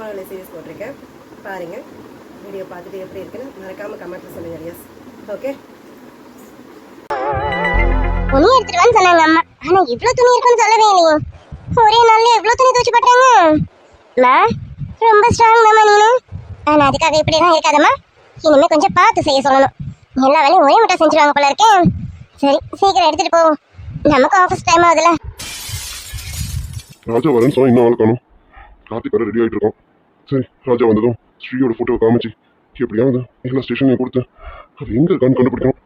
அம்மாவில series போட்டிருக்கேன், பாருங்கள். Video பார்த்துட்டு எப்படி இருக்குன்னு மறக்காமல் கமெண்ட்டில் சொல்லுங்கள் டியர்ஸ். ஓகே. துணி எடுத்துட்டு சொன்னாங்க அம்மா, ஆனா இவ்வளவு துணி இருக்குன்னு சொல்லவே இல்லையே. ஒரே நாள்ல எவ்வளவு துணி துவைச்சு போட்டாங்க. ரொம்ப ஸ்ட்ராங் தாம்மா நீனு. ஆனா அதுக்காக இப்படி எல்லாம் இருக்காதம்மா. இனிமே கொஞ்சம் பார்த்து செய்ய சொல்லணும். எல்லா வேலையும் ஒரே மட்டும் செஞ்சிருவாங்க போல இருக்கேன். சரி, சீக்கிரம் எடுத்துட்டு போவோம், நமக்கு ஆஃபீஸ் டைம் ஆகுதுல. ராஜா வரேன்னு சொன்னா இன்னும் ஆள் காணும். கார்த்திக் வர ரெடி ஆகிட்டு இருக்கோம். சரி, ராஜா வந்ததும் ஸ்ரீயோட ஃபோட்டோவை காமிச்சு எப்படியாவது எல்லா ஸ்டேஷனையும் கொடுத்து அது எங்கே இருக்கான்னு கண்டுபிடிக்கணும்.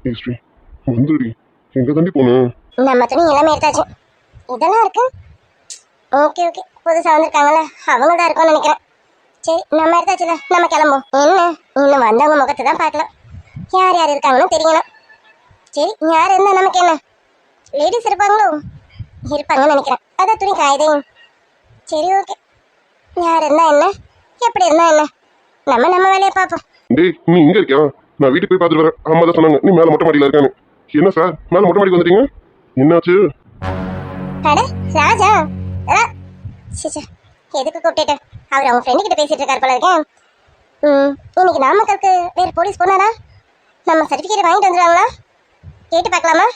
ஏ ஸ்ரீ வந்துடி, எங்கே தாண்டி போனேன்? நம்ம துணி எல்லாமே எடுத்தாச்சு. இதெல்லாம் இருக்கு. ஓகே ஓகே, புதுசாக வந்திருக்காங்கல்ல, அவங்க தான் இருக்கும்னு நினைக்கிறேன். சரி, நம்ம எடுத்தாச்சுல, நம்ம கிளம்புவோம். என்ன இன்னும் வந்தவங்க முகத்தை தான் பார்க்கலாம், யார் யார் இருக்காங்கன்னு தெரியணும். சரி, யார் இருந்தால் நமக்கு என்ன, லேடிஸ் இருப்பாங்களோ? இருப்பாங்கன்னு நினைக்கிறேன். அதான் துணி காயுதே. சரி ஓகே, யார் இருந்தா என்ன, எப்படி இருந்தா என்ன, நம்ம வேலையை பார்ப்போம். டேய், நீ இங்கே இருக்கியா? நான் வீட்டுக்கு போய் பார்த்துட்டு வரேன். அம்மா தான் சொன்னாங்க நீ மேலே மொட்டை மாடியில் இருக்கான்னு. என்ன சார், மேலே மொட்டை மாடிக்கு வந்துட்டீங்க? என்னாச்சு? அட ராஜா, சிச்சா எதுக்கு கூப்பிட்டு? அவர் அவங்க ஃப்ரெண்டு கிட்ட பேசிட்டு இருக்காரு போல இருக்கேன். இன்னைக்கு நாமக்கலுக்கு வேறு போலீஸ் போனாரா? நம்ம சர்டிஃபிகேட் வாங்கிட்டு வந்துடுவாங்களா? கேட்டு பார்க்கலாமா?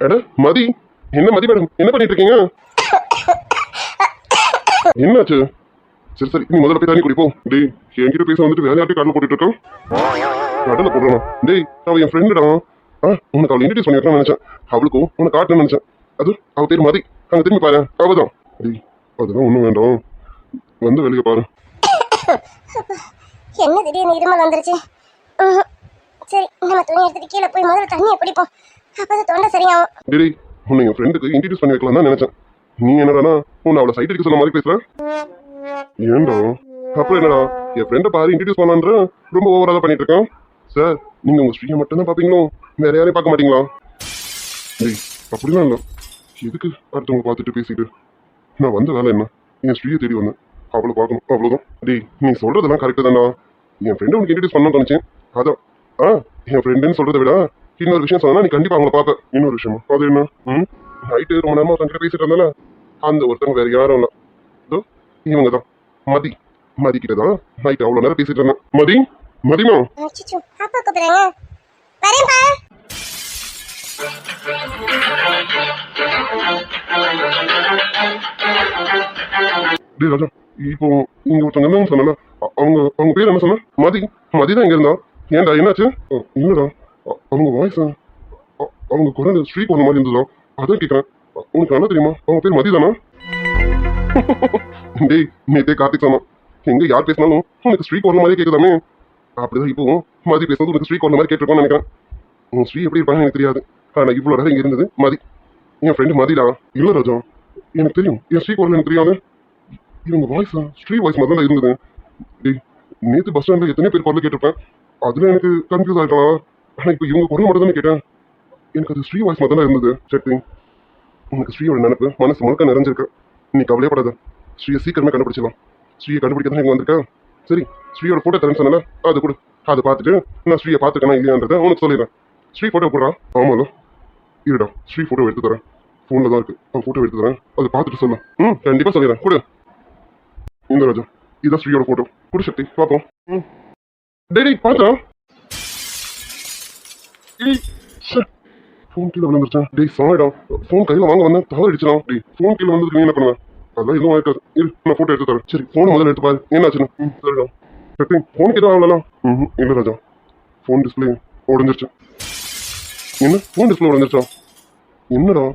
அட மதி, என்ன மதி மேடம், என்ன பண்ணிட்டு இருக்கீங்க? என்னாச்சு? சரி சரி, நீ முதல்ல போய் தண்ணி குடிப்போம். டேய், என்கிட்ட பேச வந்துட்டு வேலையாட்டி கடலை போட்டுட்டு இருக்கான். கடலை போடுறான். டேய், அவள் என் ஃப்ரெண்டுடா. உனக்கு அவளை இன்ட்ரடியூஸ் பண்ணிருக்கான்னு நினைச்சேன். அவளுக்கும் உனக்கு காட்டணும்னு நினைச்சேன். அது அவ பேர் மதி. அங்கே திரும்பி பாரு, அவதான். டேய், அதெல்லாம் ஒன்றும் வேண்டாம், வந்து வெளியே பாரு. என்ன திடீர்னு இருமல் வந்துருச்சு. சரி, நம்ம துணி எடுத்துட்டு கீழே போய் முதல்ல தண்ணியை பிடிப்போம், அப்போதான் தொண்டை சரியாகும். டேய், உன்னை என் ஃப்ரெண்டுக்கு இன்ட்ரடியூஸ் பண்ணி வைக்கலாம் தான் நினைச்சேன். நீ என்னடா உன்னை அவளை சைட் அடிக்க சொன்ன மாதிரி பேசுற? ஏண்டா அப்புறம் என்னடா, என் ஃப்ரெண்டை பாரு இன்ட்ரடியூஸ் பண்ணலான்ற ரொம்ப ஓவரா தான் பண்ணிட்டு இருக்கான். சார், நீங்க உங்க ஸ்ரீயை மட்டும் தான் பாப்பீங்களோ, வேற யாரையும் பார்க்க மாட்டீங்களா? டேய், அப்படிலாம் இல்லை. எதுக்கு அடுத்தவங்க பார்த்துட்டு பேசிட்டு? நான் வந்த வேலை என்ன, என் ஸ்ரீயை தேடி வந்தேன், அவளை பார்க்கணும், அவ்வளோதான். டேய், நீ சொல்றதெல்லாம் கரெக்டு தான்டா. என் ஃப்ரெண்டை உனக்கு இன்ட்ரடியூஸ் பண்ணணும்னு தோணுச்சேன், அதான். என் ஃப்ரெண்டுன்னு சொல்றதை விட இன்னொரு விஷயம் சொன்னா நீ கண்டிப்பா அவங்கள பார்ப்ப. இன்னொரு விஷயமா? அது என்ன? நைட்டு ரொம்ப நேரமா ஒருத்தங்கிட்ட பேசிட்டு இருந்தால, அந்த ஒருத்தங்க வேற யாரும் இல்லை, இவங்க தான் மதி. மதி கிட்ட தான் நைட்டு அவ்வளோ நேரம் பேசிட்டு இருந்தேன். மதி, மதிமா. அப்பா கூப்பிடுறாங்க, வரேன்ப்பா. டேய் ராஜா, இப்போ இங்க ஒருத்தங்க இருந்தாங்க சொன்னல, அவங்க அவங்க பேர் என்ன சொன்ன? மதி. மதி தான் இங்க இருந்தா. ஏன்டா என்னாச்சு? இல்லடா, அவங்க வாய்ஸ், அவங்க குரல் ஸ்ரீக்கு வந்த மாதிரி இருந்ததா, அதான் கேட்குறேன். உனக்கு என்ன தெரியுமா, அவங்க பேர் மதி தானா? டேய், நேத்தே கார்த்திக் சொன்னான், எங்க யார் பேசினாலும் உனக்கு ஸ்ரீ குரல் மாதிரியே கேட்குதாமே. அப்படிதான் இப்போ மதி பேசுறது உனக்கு ஸ்ரீ குரல் மாதிரி கேட்டிருக்கோன்னு நினைக்கிறேன். உன் ஸ்ரீ எப்படி இருப்பாங்கன்னு எனக்கு தெரியாது, ஆனா இவ்வளோ நேரம் இங்க இருந்தது மதி. என் ஃப்ரெண்டு மதிடா. இல்ல ராஜா, எனக்கு தெரியும், என் ஸ்ரீ குரல் எனக்கு தெரியாது. இவங்க வாய்ஸ் ஸ்ரீ வாய்ஸ் மாதிரி தான் இருந்தது. டேய், நேற்று பஸ் ஸ்டாண்டில் எத்தனை பேர் குரல் கேட்டிருப்பேன், அதுல எனக்கு கன்ஃபியூஸ் ஆகிட்டான். ஆனால் இப்போ இவங்க குரல் மட்டும் தானே கேட்டேன், எனக்கு அது ஸ்ரீ வாய்ஸ் மாதிரி தான் இருந்தது. சரி, உனக்கு ஸ்ரீயோட நினைப்பு மனசு முழுக்க நிறைஞ்சிருக்கு, நீ கவலையப்படாத. ஸ்ரீயை சீக்கிரமே கண்டுபிடிச்சிடலாம். ஸ்ரீயை கண்டுபிடிக்க தான் இங்கே வந்திருக்கேன். சரி, ஸ்ரீயோட ஃபோட்டோ தரேன்னு சொன்னல, அது கொடு. அதை பார்த்துட்டு நான் ஸ்ரீயை பார்த்துக்கணும் இல்லையான்றதை உனக்கு சொல்லிடுறேன். ஸ்ரீ ஃபோட்டோ போடுறான். ஆமாம், இருடா, ஸ்ரீ ஃபோட்டோ எடுத்து தரேன், ஃபோனில் தான் இருக்கு. அவன் ஃபோட்டோ எடுத்து தரேன், அதை பார்த்துட்டு சொல்ல. கண்டிப்பாக சொல்லிடுறேன், கொடு. இந்த ராஜா, இதான் ஸ்ரீயோட ஃபோட்டோ, கொடு சக்தி, பார்ப்போம். டேய் பார்த்தா, ஃபோன் கீழே விழுந்துருச்சேன். டேய் சாரிடா, ஃபோன் கையில் வாங்க வந்தேன், தவறு அடிச்சிடும். டேய், ஃபோன் கீழே வந்ததுக்கு நீ என்ன பண்ணுவேன்? அதெல்லாம் எதுவும் ஆகிட்டாது. இரு, நான் ஃபோட்டோ எடுத்து தரேன். சரி, ஃபோனை முதல்ல எடுத்து பாரு, என்னாச்சுன்னு. சரிடா. சக்தி, ஃபோனுக்கு எதுவும் ஆகலாம்? இல்லை ராஜா, ஃபோன் டிஸ்பிளே உடஞ்சிருச்சு. என்ன, ஃபோன் டிஸ்பிளே உடஞ்சிருச்சா? என்னடா,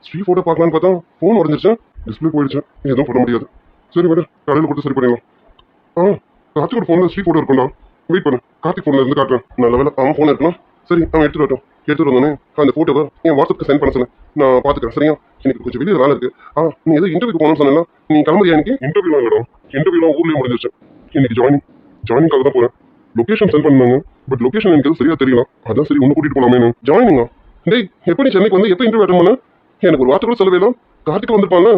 ஸ்ரீ ஃபோட்டோ பார்க்கலான்னு பார்த்தா ஃபோன் உடஞ்சிருச்சு, டிஸ்பிளே போயிடுச்சு, எதுவும் பண்ண முடியாது. சரி மேடம், கடையில் கொடுத்து சரி பண்ணிடலாம். கார்த்திகோட ஃபோனில் ஸ்ரீ ஃபோட்டோ இருக்கும்டா, வெயிட் பண்ணு, கார்த்திக் ஃபோனில் இருந்து காட்டுறேன். நல்ல வேலை அவன் ஃபோன் இருக்கலாம். சரி, அவன் எடுத்துட்டு வரட்டும். எடுத்துட்டு வந்தோடனே அந்த ஃபோட்டோவை என் வாட்ஸ்அப்புக்கு சென்ட் பண்ண சொன்னேன், நான் பார்த்துக்கிறேன். சரியா, எனக்கு கொஞ்சம் வெளியில் வேலை இருக்கு. நீ ஏதோ இன்டர்வியூக்கு போகணும்னு சொன்னா, நீ கிளம்புறியா? எனக்கு இன்டர்வியூலாம் வேணும், இன்டர்வியூலாம் ஊர்லேயே முடிஞ்சிருச்சு. இன்னைக்கு ஜாயினிங்காக தான் போகிறேன். லொக்கேஷன் சென்ட் பண்ணாங்க, பட் லொக்கேஷன் எனக்கு சரியா தெரியல, அதான் சரி ஒன்று கூட்டிட்டு போகலாமே. ஜாயினிங்கா? டேய், எப்போ நீ சென்னைக்கு வந்து எப்போ இன்டர்வியூ அட்டன் பண்ண? எனக்கு ஒரு வார்த்தை கூட சொல்லவே இல்லை. கார்த்திக் வந்திருப்பாங்க,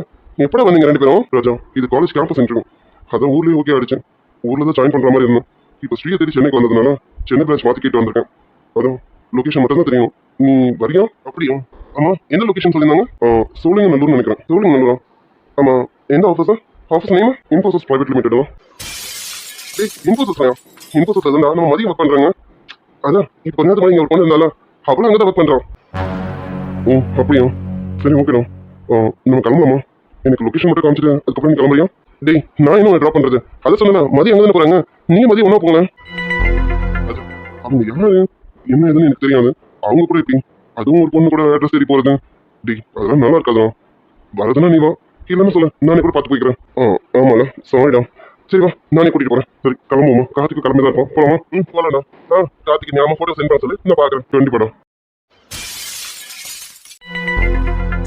எப்படா வந்தீங்க ரெண்டு பேரும்? ராஜா, இது காலேஜ் கேம்பஸ் இன்டர்வியூ, அதான் ஊர்லேயே ஓகே ஆயிடுச்சேன். ஊரில் தான் ஜாயின் பண்ணுற மாதிரி இருந்தேன். இப்போ ஸ்ரீயை தேடி சென்னைக்கு வந்ததுனால சென்னை பிரான்ச் மாற்றி கேட்டு வந்திருக்கேன். அதான் லொக்கேஷன் மட்டும் தான் தெரியும். நீ வரியா? அப்படியா? ஆமாம், என்ன லொக்கேஷன் சொல்லியிருந்தாங்க? சோழிங்கநல்லூர்னு நினைக்கிறேன். சோழிங்கநல்லூரா? ஆமாம் எந்த ஆஃபீஸா ஆஃபீஸ் நேம் இன்ஃபோசிஸ் ப்ரைவேட் லிமிடெடா டேய் இன்ஃபோசிஸ்லையா இன்ஃபோசிஸ் தான் நம்ம மதியம் ஒர்க் பண்ணுறாங்க அதான் இப்போ கொஞ்ச நேரத்துக்கு இங்கே ஒர்க் பண்ணிருந்தால அவளும் அங்கே தான் ஒர்க் பண்ணுறான் ஓ அப்படியா சரி ஓகேடா நம்ம கிளம்பலாமா எனக்கு லொக்கேஷன் மட்டும் காமிச்சிட்டு அதுக்கப்புறம் நீ கிளம்புறியா டேய் நான் இன்னும் ட்ராப் பண்ணுறது அதை சொன்னா மதியம் அங்கே தானே போகிறாங்க நீ மதியம் ஒன்றா போங்களேன் அது அவங்க யாரு என்ன ஏதுன்னு எனக்கு தெரியாது அவங்க கூட இருப்பீங்க அதுவும் ஒரு பொண்ணு கூட அட்ரஸ் தேடி போகிறது டேய் அதெல்லாம் நல்லா இருக்காதா வரதுன்னா நீ வா இல்லைன்னு சொல்ல நானே கூட பார்த்து போய்க்கிறேன் ஆமாம்ல சாரிடா சரி வா நானே கூட்டிகிட்டு போகிறேன் சரி கிளம்புவோமா கார்த்திக்கு கிளம்பி தான் இருப்போம் போகலாமா போகலாம்டா கார்த்திக்கு ஞாபகம் ஃபோட்டோ சென்ட் பண்ண சொல்லி நான் பார்க்குறேன் கண்டிப்பாடா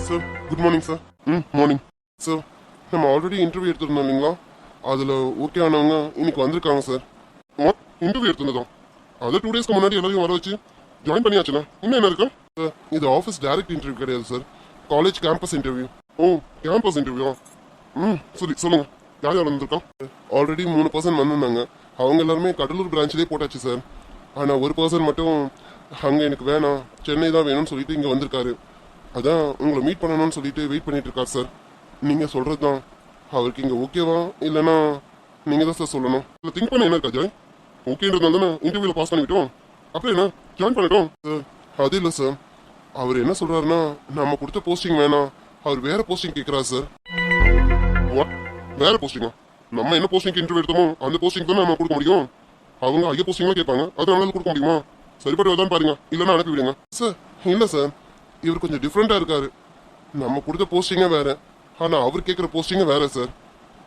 sir good morning sir morning sir நம்ம ஆல்ரெடி இன்டர்வியூ எடுத்துருந்தோம் இல்லைங்களா அதில் ஓகே ஆனவங்க இன்னைக்கு வந்திருக்காங்க சார் இன்டர்வியூ எடுத்துருந்தோம் அது 2 டேஸ்க்கு முன்னாடி எல்லாரையும் வர வச்சு ஜாயின் பண்ணியாச்சுண்ணா இன்னும் என்ன இருக்கு சார் இது ஆஃபீஸ் டைரக்ட் இன்டர்வியூ கிடையாது சார் காலேஜ் கேம்பஸ் இன்டர்வியூ ஓ கேம்பஸ் இன்டர்வியூவா சொல்லுங்க யார் யார் வந்திருக்கோம் ஆல்ரெடி 3 பர்சன் வந்திருந்தாங்க அவங்க எல்லாருமே கடலூர் பிரான்ச்லேயே போட்டாச்சு சார் ஆனால் ஒரு பர்சன் மட்டும் அங்கே எனக்கு வேணாம் சென்னை தான் வேணும்னு சொல்லிட்டு இங்கே வந்திருக்காரு அதான் உங்களை மீட் பண்ணணும்னு சொல்லிட்டு வெயிட் பண்ணிட்டு இருக்காரு சார் நீங்கள் சொல்கிறது தான் அவருக்கு இங்கே ஓகேவா இல்லைன்னா நீங்கள் தான் சார் சொல்லணும் இல்லை திங்க் பண்ண என்ன இருக்கா ஜாய் ஓகேன்றதுனால தானே இன்டர்வியூவில் பாஸ் பண்ணிவிட்டோம் அப்புறம் என்ன ஜாயின் பண்ணிட்டோம் சார் அது இல்லை சார் அவர் என்ன சொல்கிறாருன்னா நம்ம கொடுத்த போஸ்டிங் வேணாம் அவர் வேற போஸ்டிங் கேட்குறாரு சார் வாட் வேற போஸ்டிங்கா நம்ம என்ன போஸ்டிங் இன்டர்வியூ எடுத்தோமோ அந்த போஸ்டிங் தான் நம்ம கொடுக்க முடியும் அவங்க ஐய போஸ்டிங்லாம் கேட்பாங்க அதனால கொடுக்க முடியுமா சரிப்பட்டு தான் பாருங்க இல்லைன்னா அனுப்பி விடுங்க சார் இல்லை சார் இவர் கொஞ்சம் டிஃப்ரெண்டாக இருக்காரு நம்ம கொடுத்த போஸ்டிங்கே வேற ஆனால் அவர் கேட்குற போஸ்டிங்கே வேற சார்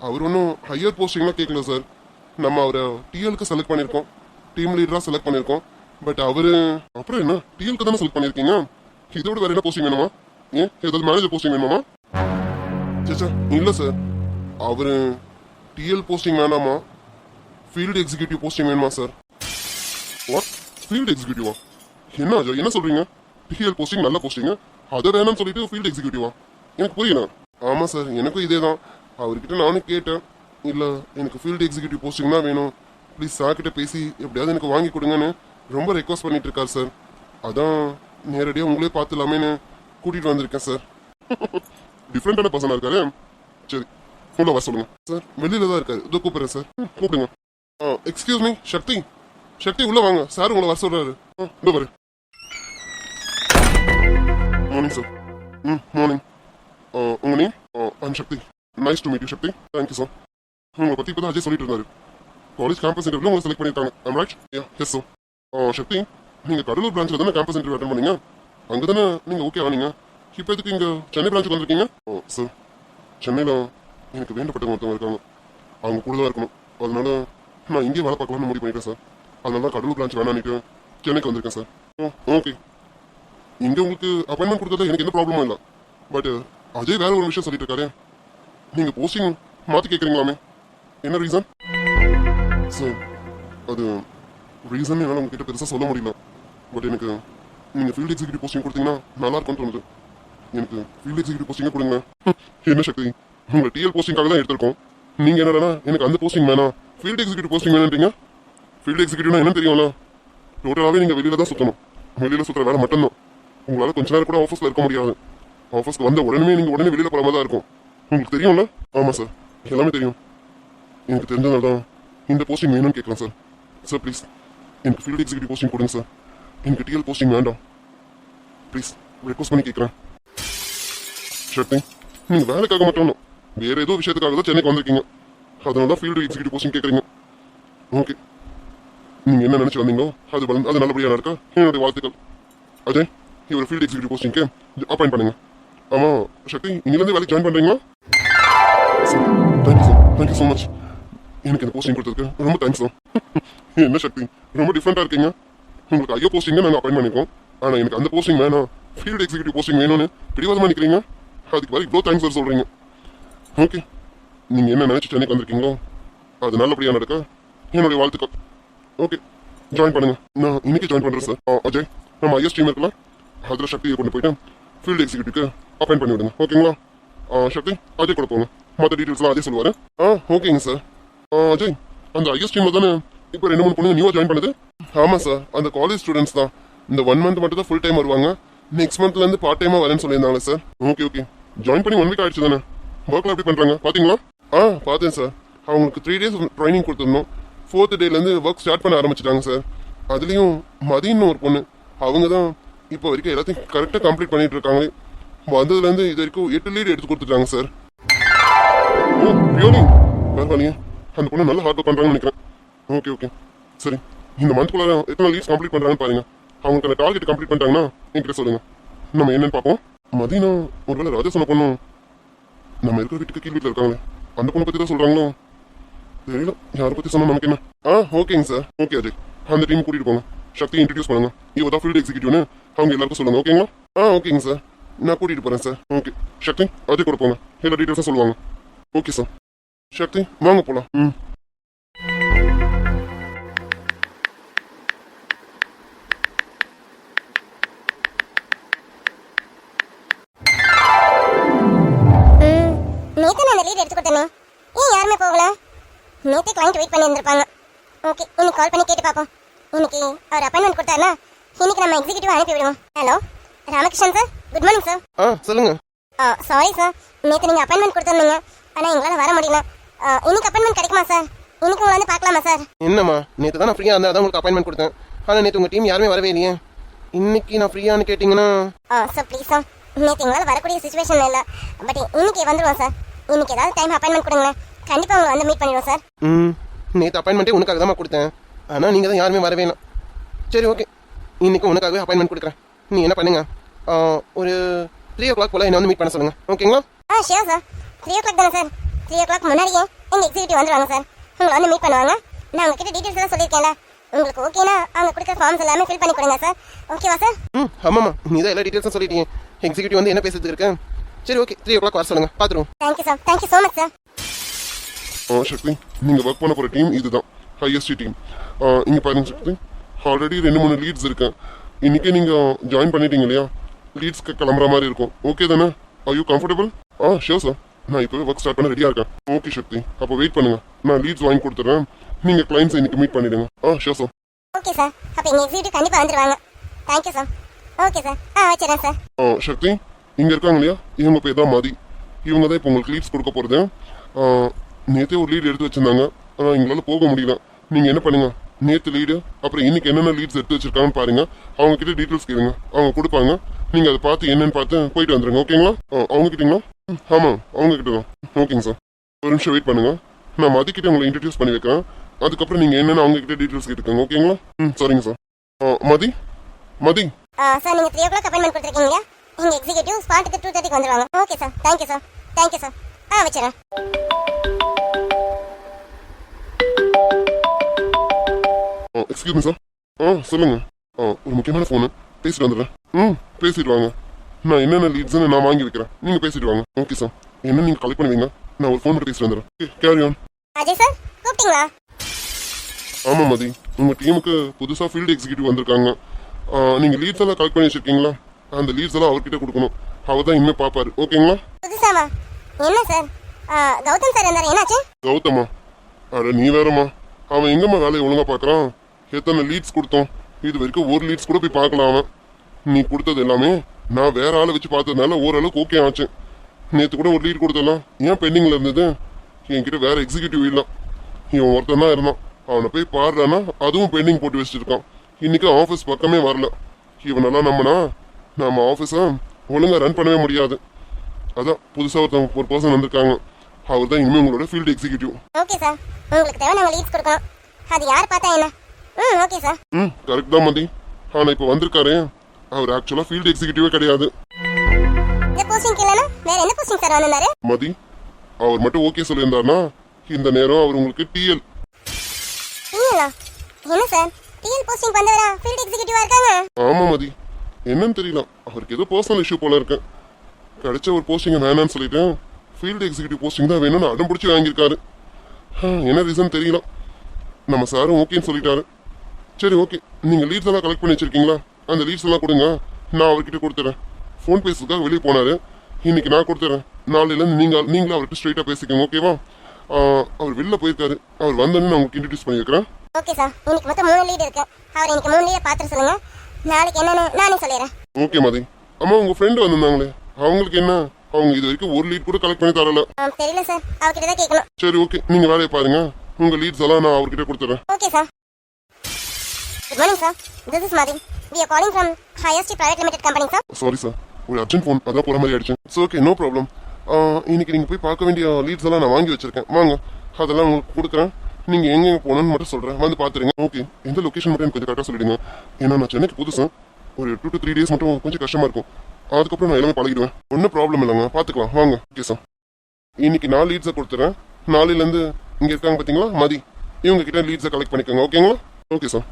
அவர் ஒன்றும் ஹையர் போஸ்டிங்லாம் கேட்கல சார் நம்ம அவரை டிஎலுக்கு செலக்ட் பண்ணியிருக்கோம் டீம் லீடராக செலக்ட் பண்ணியிருக்கோம் பட் அவரு அப்புறம் என்ன டிஎலுக்கு தானே செலக்ட் பண்ணியிருக்கீங்க இதோட வேற என்ன போஸ்டிங் வேணுமா ஏன் ஏதாவது மேனேஜர் போஸ்டிங் வேணுமா சேச்சா இல்லை சார் அவரு டிஎல் போஸ்டிங் வேணாமா ஃபீல்டு எக்ஸிக்யூட்டிவ் போஸ்டிங் வேணுமா சார் வாட் ஃபீல்டு எக்ஸிக்யூட்டிவா என்ன அஜய் என்ன சொல்றீங்க டிஎல் போஸ்டிங் நல்ல போஸ்டிங் அதை வேணாம்னு சொல்லிட்டு ஃபீல்டு எக்ஸிக்யூட்டிவா எனக்கு புரியல ஆமாம் சார் எனக்கும் இதே தான் அவர்கிட்ட நானும் கேட்டேன் இல்லை எனக்கு ஃபீல்டு எக்ஸிக்யூட்டிவ் போஸ்டிங் தான் வேணும் ப்ளீஸ் சார் கிட்ட பேசி எப்படியாவது எனக்கு வாங்கி கொடுங்கன்னு ரொம்ப ரெக்வஸ்ட் பண்ணிட்டு இருக்காரு சார் அதான் நேரடியாக உங்களே பார்த்துலாமேன்னு கூட்டிகிட்டு வந்திருக்கேன் சார் டிஃப்ரெண்டான பர்சனாக இருக்காரு சரி உள்ள வர சொல்லுங்க சார் வெளியில தான் இருக்காரு இதோ கூப்பிடுறேன் சார் கூப்பிடுங்க எக்ஸ்கியூஸ் மீ சக்தி சக்தி உள்ள வாங்க சார் உங்களை வர சொல்றாரு இதோ பாரு மார்னிங் சார் மார்னிங் உங்க name I'm Shakti nice to meet you Shakti thank you sir உங்களை பற்றி இப்போ தான் அஜய் சொல்லிட்டு இருந்தாரு காலேஜ் கேம்பஸ் இன்டர்வியூ உங்களை செலக்ட் பண்ணியிருக்காங்க I'm right yes sir Shakti நீங்கள் கடலூர் பிரான்ச்சில் தானே கேம்பஸ் இன்டர்வியூ அட்டன் பண்ணீங்க அங்கே தானே நீங்கள் ஓகே ஆனீங்க இப்போ எதுக்கு இங்கே சென்னை பிரான்ச்சுக்கு வந்திருக்கீங்க சார் சென்னையில் எனக்கு வேண்டப்பட்டவங்க ஒருத்தவங்க இருக்காங்க அவங்க கூட தான் இருக்கணும் அதனால நான் இங்கேயே வேலை பார்க்கலாம்னு முடிவு பண்ணிட்டேன் சார் அதனால தான் கடலூர் பிரான்ச் வேணான்னுட்டு சென்னைக்கு வந்திருக்கேன் சார் ஓகே இங்கே உங்களுக்கு அப்பாயின்மெண்ட் கொடுத்தது எனக்கு எந்த ப்ராப்ளமும் இல்லை பட் அஜய் வேற ஒரு விஷயம் சொல்லிட்டு இருக்காரு நீங்கள் போஸ்டிங் மாற்றி கேட்குறீங்களாமே என்ன ரீசன் சார் அது ரீசன் என்னால் உங்ககிட்ட பெருசாக சொல்ல முடியல பட் எனக்கு நீங்கள் ஃபீல்டு எக்ஸிக்யூட்டிவ் போஸ்டிங் கொடுத்தீங்கன்னா நல்லா இருக்கும்னு தோணுது எனக்கு ஃபீல்டு எக்ஸிக்யூட்டிவ் போஸ்டிங்கே கொடுங்க என்ன சக்தி உங்களை டிஎல் போஸ்டிங்காக தான் எடுத்திருக்கோம் நீங்கள் என்னடா எனக்கு அந்த போஸ்டிங் வேணாம் ஃபீல்டு எக்ஸிக்யூட்டிவ் போஸ்டிங் வேணுன்றீங்க ஃபீல்டு எக்ஸிக்யூட்டிவ்னா என்ன தெரியும்ல டோட்டலாகவே நீங்கள் வெளியில தான் சுற்றணும் வெளியில் சுற்றுற வேலை மட்டும்தான் உங்களால் கொஞ்ச நேரம் கூட ஆஃபீஸில் இருக்க முடியாது ஆஃபீஸ்க்கு வந்த உடனே நீங்கள் உடனே வெளியில் போகிற மாதிரி தான் இருக்கும் உங்களுக்கு தெரியும்ல ஆமாம் சார் எல்லாமே தெரியும் எனக்கு தெரிஞ்சதால தான் இந்த போஸ்டிங் வேணும்னு கேட்கலாம் சார் சார் ப்ளீஸ் எனக்கு ஃபீல்டு எக்ஸிக்யூட்டிவ் போஸ்டிங் கொடுங்க சார் எனக்கு டிஎல் போஸ்டிங் வேண்டாம் ப்ளீஸ் ரெக்வஸ்ட் பண்ணி கேட்குறேன் சக்தி நீங்கள் வேலைக்காக மட்டும் வேறு ஏதோ விஷயத்துக்காக தான் சென்னைக்கு வந்திருக்கீங்க அதனால தான் ஃபீல்டு எக்ஸிக்யூட்டிவ் போஸ்டிங் கேட்குறீங்க ஓகே நீங்கள் என்ன நினச்சி வந்தீங்களோ அது நல்லபடியாக நடக்கா என்னுடைய வாழ்த்துக்கள் அஜய் இவர் ஃபீல்டு எக்ஸிக்யூட்டிவ் போஸ்டிங்க்கு அப்பாயிண்ட் பண்ணுங்க ஆமாம் சக்தி இங்கிலேருந்து வேலைக்கு ஜாயின் பண்ணுறீங்களா சார் தேங்க்யூ ஸோ மச் எனக்கு இந்த போஸ்டிங் கொடுத்ததுக்கு ரொம்ப தேங்க்ஸ் தான் என்ன சக்தி ரொம்ப டிஃப்ரெண்ட்டாக இருக்கீங்க உங்களுக்கு ஐயோ போஸ்டிங்க நாங்கள் அப்பாயின் பண்ணியிருக்கோம் ஆனால் எனக்கு அந்த போஸ்டிங் வேணாம் ஃபீல்டு எக்ஸிக்யூட்டிவ் போஸ்டிங் வேணும்னு பிடிவாதமாக நிற்கிறீங்க அதுக்கு மாதிரி இவ்வளோ தேங்க்ஸ் சார் சொல்கிறீங்க ஓகே நீங்கள் என்ன நினச்சி சென்னைக்கு வந்திருக்கீங்களோ அது நல்லபடியாக நடக்க என்னுடைய வாழ்த்துக்கள் ஓகே ஜாயின் பண்ணுங்கள் நான் இன்னைக்கு ஜாயின் பண்ணுறேன் சார் அஜய் நம்ம ஐஎஸ் டீம் இருக்கலாம் அதில் சக்தியை கொண்டு போயிட்டு ஃபீல்டு எக்ஸிக்யூட்டிவ்க்கு அப்பாயின் பண்ணி விடுங்க ஓகேங்களா சக்தி அஜய் கூட போங்க மற்ற டீட்டெயில்ஸ்லாம் அஜய் சொல்லுவார் ஓகேங்க சார் அஜய் அந்த ஐஎஸ் டீமில் தானே இப்போ 2-3 பொண்ணுங்க நியூவாக ஜாயின் பண்ணுது ஆமாம் சார் அந்த காலேஜ் ஸ்டூடெண்ட்ஸ் தான் இந்த 1 மந்த் மட்டும் தான் ஃபுல் டைம் வருவாங்க நெக்ஸ்ட் மந்த்லேருந்து பார்ட் டைமாக வரேன்னு சொல்லியிருந்தாங்க சார் ஓகே ஜாயின் பண்ணி 1 வீக் ஆயிடுச்சு தானே ஒர்க்லாம் எப்படி பண்றாங்க பாத்தீங்களா? பார்த்தேன் சார். அவங்களுக்கு 3 days ட்ரைனிங் கொடுத்துருந்தோம். 4th டேலேருந்து ஒர்க் ஸ்டார்ட் பண்ண ஆரம்பிச்சிட்டாங்க சார். அதுலேயும் மதின்னு ஒரு பொண்ணு, அவங்க தான் இப்போ வரைக்கும் எல்லாத்தையும் கரெக்டாக கம்ப்ளீட் பண்ணிட்டு இருக்காங்க. வந்ததுலேருந்து இது வரைக்கும் 8 லீட் எடுத்து கொடுத்துட்டாங்க சார். ஓ ரியோலி, பரவாயில்லையே, அந்த பொண்ணு நல்ல ஹார்ட் ஒர்க் பண்ணுறாங்கன்னு நினைக்கிறேன். ஓகே ஓகே சரி, இந்த மந்த்குள்ளார எத்தனை லீட்ஸ் கம்ப்ளீட் பண்ணுறாங்கன்னு பாருங்க. அவங்களுக்கு அந்த டார்கெட் கம்ப்ளீட் பண்ணிட்டாங்கன்னா என்கிட்ட சொல்லுங்க, நம்ம என்னன்னு பார்ப்போம். மதினா ஒருவேளை ராஜா சொன்ன பொண்ணும் நம்ம இருக்கிற வீட்டுக்கு கீழ் வீட்டில் இருக்காங்களே அந்த பொண்ணை பற்றி தான் சொல்கிறாங்களோ தெரியல. யாரை பற்றி சொன்னா நமக்கு என்ன? ஓகேங்க சார். ஓகே அஜய், அந்த டீம் கூட்டிட்டு போங்க. சக்தி இன்ட்ரடியூஸ் பண்ணுங்க. இவ தான் ஃபீல்டு எக்ஸிக்யூட்டிவ்னு அவங்க எல்லாருக்கும் சொல்லுங்க. ஓகேங்களா? ஓகேங்க சார், நான் கூட்டிட்டு போறேன் சார். ஓகே சக்தி, அஜய் கூட போங்க, எல்லா டீட்டெயில்ஸும் சொல்லுவாங்க. Okay sir. சக்தி வாங்க போலாம். நேத்து நான் அந்த லீட் எடுத்து கொடுத்தேனே, ஏன் யாருமே போகல? நேத்தே கிளைண்ட் வெயிட் பண்ணி இருந்திருப்பாங்க. ஓகே, இன்னைக்கு கால் பண்ணி கேட்டு பார்ப்போம். இன்னைக்கு அவர் அப்பாயின்மெண்ட் கொடுத்தாருன்னா இன்னைக்கு நம்ம எக்ஸிக்யூட்டிவ் அனுப்பி விடுவோம். Hello Ramakrishnan sir, good morning sir. சொல்லுங்க. சாரி சார், நேற்று நீங்கள் அப்பாயின்மெண்ட் கொடுத்துருந்தீங்க, ஆனால் எங்களால் வர முடியல. இன்னைக்கு அப்பாயின்மெண்ட் கிடைக்குமா சார்? இன்னைக்கு உங்களை வந்து பார்க்கலாமா சார்? என்னம்மா, நேற்று தான் நான் ஃப்ரீயாக இருந்தால் தான் உங்களுக்கு அப்பாயின்மெண்ட் கொடுத்தேன். ஆனால் நேற்று உங்கள் டீம் யாருமே வரவே இல்லையே. இன்னைக்கு நான் ஃப்ரீயானு கேட்டிங்கன்னா சார் ப்ளீஸ் சார், நேற்று எங்களால் வரக்கூடிய சுச்சுவேஷன் இல்லை, பட் இன்னைக்கு வந்துடுவோம் சார். இன்னைக்கு ஏதாவது டைம் அப்பாயின்மெண்ட் கொடுங்களேன், கண்டிப்பாக உங்களை வந்து மீட் பண்ணிடுவோம் சார். நேற்று அப்பாயின்மெண்ட்டே உனக்காக தான் கொடுத்தேன், ஆனால் நீங்கள் தான் யாருமே வரவே இல்லை. சரி ஓகே, இன்னைக்கு உனக்காகவே அப்பாயின்மெண்ட் கொடுக்குறேன். நீ என்ன பண்ணுங்க, ஒரு 3 o'clock போல் என்ன வந்து மீட் பண்ண சொல்லுங்கள். ஓகேங்களா? Sure sir. 3 o'clock தானே சார்? 3 o'clock முன்னாடியே எங்கள் எக்ஸிக்யூட்டிவ் வந்துடுவாங்க சார். உங்களை வந்து மீட் பண்ணுவாங்க. நான் உங்ககிட்ட டீட்டெயில்ஸ் எல்லாம் சொல்லியிருக்கேன்ல, உங்களுக்கு ஓகேனா அவங்க கொடுக்குற ஃபார்ம்ஸ் எல்லாமே ஃபில் பண்ணி கொடுங்க சார். ஓகேவா சார்? ஆமாம்மா, நீ தான் எல்லா டீட்டெயில்ஸும் சொல்லிட்டீங்க. எக்ஸிக்யூட்டிவ் வந்து என்ன பேசுறதுக்கு இருக்கேன். சரி ஓகே, 3 o'clock வர சொல்லுங்கள், பார்த்துருவோம். Thank you sir, thank you so much sir. Shakti, நீங்க ஒர்க் பண்ண போற டீம் இதுதான், ஹையஸ்ட் டீம். இங்க பாருங்க சக்தி, ஆல்ரெடி 2-3 லீட்ஸ் இருக்கேன். இன்னைக்கே நீங்க ஜாயின் பண்ணிட்டீங்க இல்லையா, லீட்ஸ்க்கு கிளம்புற மாதிரி இருக்கும். ஓகே தானே? Are you comfortable? Sure sir, நான் இப்போவே ஒர்க் ஸ்டார்ட் பண்ண ரெடியாக இருக்கேன். ஓகே சக்தி, அப்போ வெயிட் பண்ணுங்க, நான் லீட்ஸ் வாங்கி கொடுத்துறேன். நீங்க கிளைண்ட்ஸ் இன்னைக்கு மீட் பண்ணிடுங்க. Sure sir. ஓகே சார், அப்போ எங்கள் எக்ஸிக்யூட்டிவ் கண்டிப்பாக வந்துடுவாங்க. Thank you sir. ஓகே சார், வச்சுறேன் சார். சக்தி, இங்க இருக்காங்க இல்லையா, இவங்க பேர் தான் மதி. இவங்க தான் இப்போ உங்களுக்கு லீட்ஸ் கொடுக்க போறது. நேற்றே ஒரு லீடு எடுத்து வச்சிருந்தாங்க, ஆனால் எங்களால் போக முடியல. நீங்கள் என்ன பண்ணுங்க, நேற்று லீடு அப்புறம் இன்னைக்கு என்னென்ன லீட்ஸ் எடுத்து வச்சிருக்காங்கன்னு பாருங்க. அவங்க கிட்ட டீட்டெயில்ஸ் கேளுங்க, அவங்க கொடுப்பாங்க. நீங்கள் அதை பார்த்து என்னன்னு பார்த்து போயிட்டு வந்துடுங்க. ஓகேங்களா? அவங்க கிட்டீங்களா? ஆமாம், அவங்க கிட்ட தான். ஓகேங்க சார், ஒரு நிமிஷம் வெயிட் பண்ணுங்க. நான் மதிக்கிட்ட உங்களை இன்ட்ரடியூஸ் பண்ணி வைக்கிறேன். அதுக்கப்புறம் நீங்கள் என்னென்ன அவங்க கிட்ட டீட்டெயில்ஸ் கேட்டுக்கோங்க. ஓகேங்களா? சரிங்க சார். மதி மதி சார், நீங்கள் 3 o'clock அப்பாயின்மெண்ட் கொடுத்துருக்கீங்க இல்லையா, எங்கள் எக்ஸிக்யூட்டிவ் ஸ்பாட்டுக்கு 2:30 வந்துடுவாங்க. Okay sir, thank you sir. Thank you sir. வச்சுறேன். Excuse me sir. சொல்லுங்க. ஒரு முக்கியமான ஃபோனு, பேசிட்டு வந்துடுறேன். பேசிட்டு வாங்க. நான் என்னென்ன லீட்ஸ்ன்னு நான் வாங்கி வைக்கிறேன், நீங்கள் பேசிட்டு வாங்க. ஓகே சார், என்ன நீங்கள் கலெக்ட் பண்ணுவீங்க, நான் ஒரு ஃபோன் மட்டும் பேசிட்டு வந்துடுறேன். Okay, carry on. Ajay sir, கூப்பிட்டீங்களா? ஆமாம் மதி, உங்கள் டீமுக்கு புதுசாக ஃபீல்டு எக்ஸிக்யூட்டிவ் வந்திருக்காங்க. நீங்கள் லீட்ஸ் எல்லாம் கலெக்ட் பண்ணி வச்சிருக்கீங்களா? அந்த லீட்ஸ் எல்லாம் அவர்கிட்ட கொடுக்கணும். அவர் தான் இனிமேல் பார்ப்பாரு. ஓகேங்களா? புதுசாமா? என்ன சார், கௌதம் சார் இருந்தார், என்னாச்சு? கௌதமா? அட நீ வேறம்மா, அவன் எங்கம்மா வேலையை ஒழுங்காக பார்க்குறான். எத்தனை லீட்ஸ் கொடுத்தோம், இது வரைக்கும் ஒரு லீட்ஸ் கூட போய் பார்க்கலாம். அவன் நீ கொடுத்தது எல்லாமே நான் வேற ஆளை வச்சு பார்த்ததுனால ஓரளவுக்கு ஓகே ஆச்சு. நேற்று கூட ஒரு லீட் கொடுத்தலாம், ஏன் பெண்டிங்கில் இருந்தது? என்கிட்ட வேற எக்ஸிக்யூட்டிவ் இல்லை, இவன் ஒருத்தன் தான் இருந்தான். அவனை போய் பாடுறான்னா அதுவும் பெண்டிங் போட்டு வச்சுருக்கான். இன்னைக்கு ஆஃபீஸ் பக்கமே வரல. இவனெல்லாம் நம்மனா நம்ம ஆஃபீஸை ஒழுங்காக ரன் பண்ணவே முடியாது. அதான் புதுசாக ஒரு பர்சன் வந்திருக்காங்க, அவர் தான் இனிமேல் உங்களோட ஃபீல்டு எக்ஸிக்யூட்டிவ். ஓகே சார், உங்களுக்கு தேவை நாங்கள் லீட்ஸ் கொடுக்கணும், அது யார் பார்த்தா என்ன? Okay sir. கரெக்ட் தான் மதி. ஆனால் இப்போ வந்திருக்காரு, அவர் ஆக்சுவலாக ஃபீல்டு எக்ஸிக்யூட்டிவே கிடையாது. இந்த போஸ்டிங் இல்லைன்னா வேற என்ன போஸ்டிங் சார் வந்திருந்தாரு? மதி, அவர் மட்டும் ஓகே சொல்லியிருந்தாருன்னா இந்த நேரம் அவர் உங்களுக்கு டிஎல். டிஎல்லா? என்ன சார், டிஎல் போஸ்டிங் வந்தவரா ஃபீல்ட் எக்ஸிக்யூட்டிவா இருக்காங்க? ஆமாம் மதி, என்னன்னு தெரியல, அவருக்கு ஏதோ பர்சனல் இஷ்யூ போல இருக்கு. கிடைச்ச ஒரு போஸ்டிங்கை வேணான்னு சொல்லிட்டு ஃபீல்டு எக்ஸிக்யூட்டிவ் போஸ்டிங் தான் வேணும்னு அடம் பிடிச்சி வாங்கியிருக்காரு. என்ன ரீசன் தெரியல. நம்ம சாரும் ஓகேன்னு சொல்லிட்டாரு. சரி ஓகே, நீங்கள் லீட்ஸ் எல்லாம் கலெக்ட் பண்ணி வச்சிருக்கீங்களா? அந்த லீட்ஸ் எல்லாம் கொடுங்க, நான் அவர்கிட்ட கொடுத்துறேன். ஃபோன் பேசுறதுக்காக வெளியே போனாரு, இன்னைக்கு நான் கொடுத்துறேன். நாளையிலேருந்து நீங்களும் அவர்கிட்ட ஸ்ட்ரைட்டாக பேசிக்கோங்க. ஓகேவா? அவர் வெளில போயிருக்காரு, அவர் வந்தோன்னு நான் உங்களுக்கு இன்ட்ரடியூஸ் பண்ணி வைக்கிறேன். ஓகே சார், இன்னைக்கு மொத்தம் 3 லீட் இருக்கு. அவர் இன்னைக்கு 3 லீடை பார்த்துட்டு சொல்லுங்க, நாளைக்கு என்னன்னு நானே சொல்லிடுறேன். ஓகே மதி. அம்மா, உங்கள் ஃப்ரெண்டு வந்திருந்தாங்களே, அவங்களுக்கு என்ன? அவங்க இது வரைக்கும் ஒரு லீட் கூட கலெக்ட் பண்ணி தரல. தெரியல சார், அவர்கிட்ட தான் கேட்கணும். சரி ஓகே, நீங்க வேலையை பாருங்க. உங்க லீட்ஸ் எல்லாம் நான் அவர்கிட்ட கொடுத்துறேன். Okay sir. Good morning sir, this is Mathi. We are calling from Highest Private Limited Company sir. Sorry sir, ஒரு அர்ஜென்ட் ஃபோன் அதான் போற மாதிரி ஆயிடுச்சு. It's okay, no problem. இன்னைக்கு நீங்க போய் பார்க்க வேண்டிய லீட்ஸ் எல்லாம் நான் வாங்கி வச்சிருக்கேன். வாங்க, அதெல்லாம் உங்களுக்கு கொடுக்குறேன். நீங்க எங்க போகணும்னு மட்டும் சொல்றேன், வந்து பாத்துருங்க. ஓகே, எந்த லொகேஷன் மட்டும் எனக்கு கொஞ்சம் கரெக்டாக சொல்லிடுங்க. ஏன்னா நான் சென்னைக்கு புதுசு, ஒரு 2 to 3 days மட்டும் கொஞ்சம் கஷ்டமா இருக்கும். அதுக்கப்புறம் நான் எல்லாமே பழகிடுவேன். ஒன்றும் ப்ராப்ளம் இல்லைங்க, பார்த்துக்கலாம். வாங்க. ஓகே சார், இன்னைக்கு 4 லீட்ஸை கொடுத்துறேன். 4லேருந்து இங்கே இருக்காங்க பார்த்தீங்களா மதி, இவங்க கிட்ட லீட்ஸை கலெக்ட் பண்ணிக்கோங்க. ஓகேங்களா? Okay sir.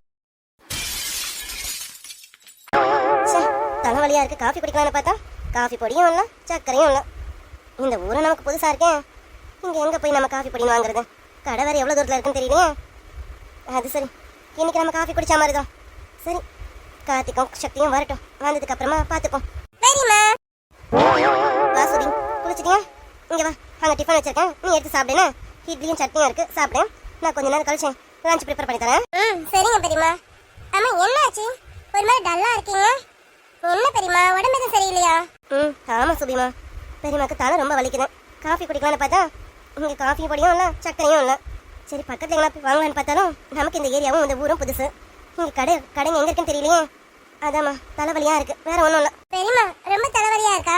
சார், தலைவலியா இருக்கு, காஃபி குடிக்கலாம்னு பார்த்தா காஃபி பொடியும் இல்லை, சர்க்கரையும் இல்லை. இந்த ஊரை நமக்கு புதுசாக இருக்கேன். இங்கே எங்கே போய் நம்ம காஃபி பொடின்னு வாங்குறது? கடை வேறு எவ்வளோ தூரத்தில் இருக்குன்னு தெரியலையே. அது சரி, இன்னைக்கு நம்ம காஃபி குடிச்சா மாதிரி தான். சரி, கார்த்திக்கும் சக்தியும் வரட்டும், வந்ததுக்கு அப்புறமா பார்த்துப்போம். சரிம்மா. வா சுதி, குளிச்சிட்டியா? இங்கே வா, அங்கே டிஃபன் வச்சிருக்கேன், நீ எடுத்து சாப்பிடுன்னு. இட்லியும் சட்னியும் இருக்கு, சாப்பிடு. நான் கொஞ்ச நேரம் கழிச்சு லஞ்ச் ப்ரிப்பேர் பண்ணி தரேன். சரிங்க பெரியம்மா. ஆமாம், என்னாச்சு? ஒரு மாதிரி டல்லாக இருக்கீங்க. என்ன பெரியம்மா, உடம்பு எதுவும் சரியில்லையா? ஆமாம் சுபிமா, பெரியம்மாக்கு தலை ரொம்ப வலிக்குது. காஃபி குடிக்கலான்னு பார்த்தா இங்கே காஃபி பொடியும் இல்லை, சக்கரையும் இல்லை. சரி, பக்கத்தில் எங்கன்னா போய் வாங்கலான்னு பார்த்தாலும் நமக்கு இந்த ஏரியாவும் இந்த ஊரும் புதுசு. இங்கே கடைங்க எங்கே இருக்குன்னு தெரியலையே. அதாம்மா, தலைவலியாக இருக்கு, வேற ஒன்றும் இல்லை. பெரியம்மா, ரொம்ப தலைவலியாக இருக்கா?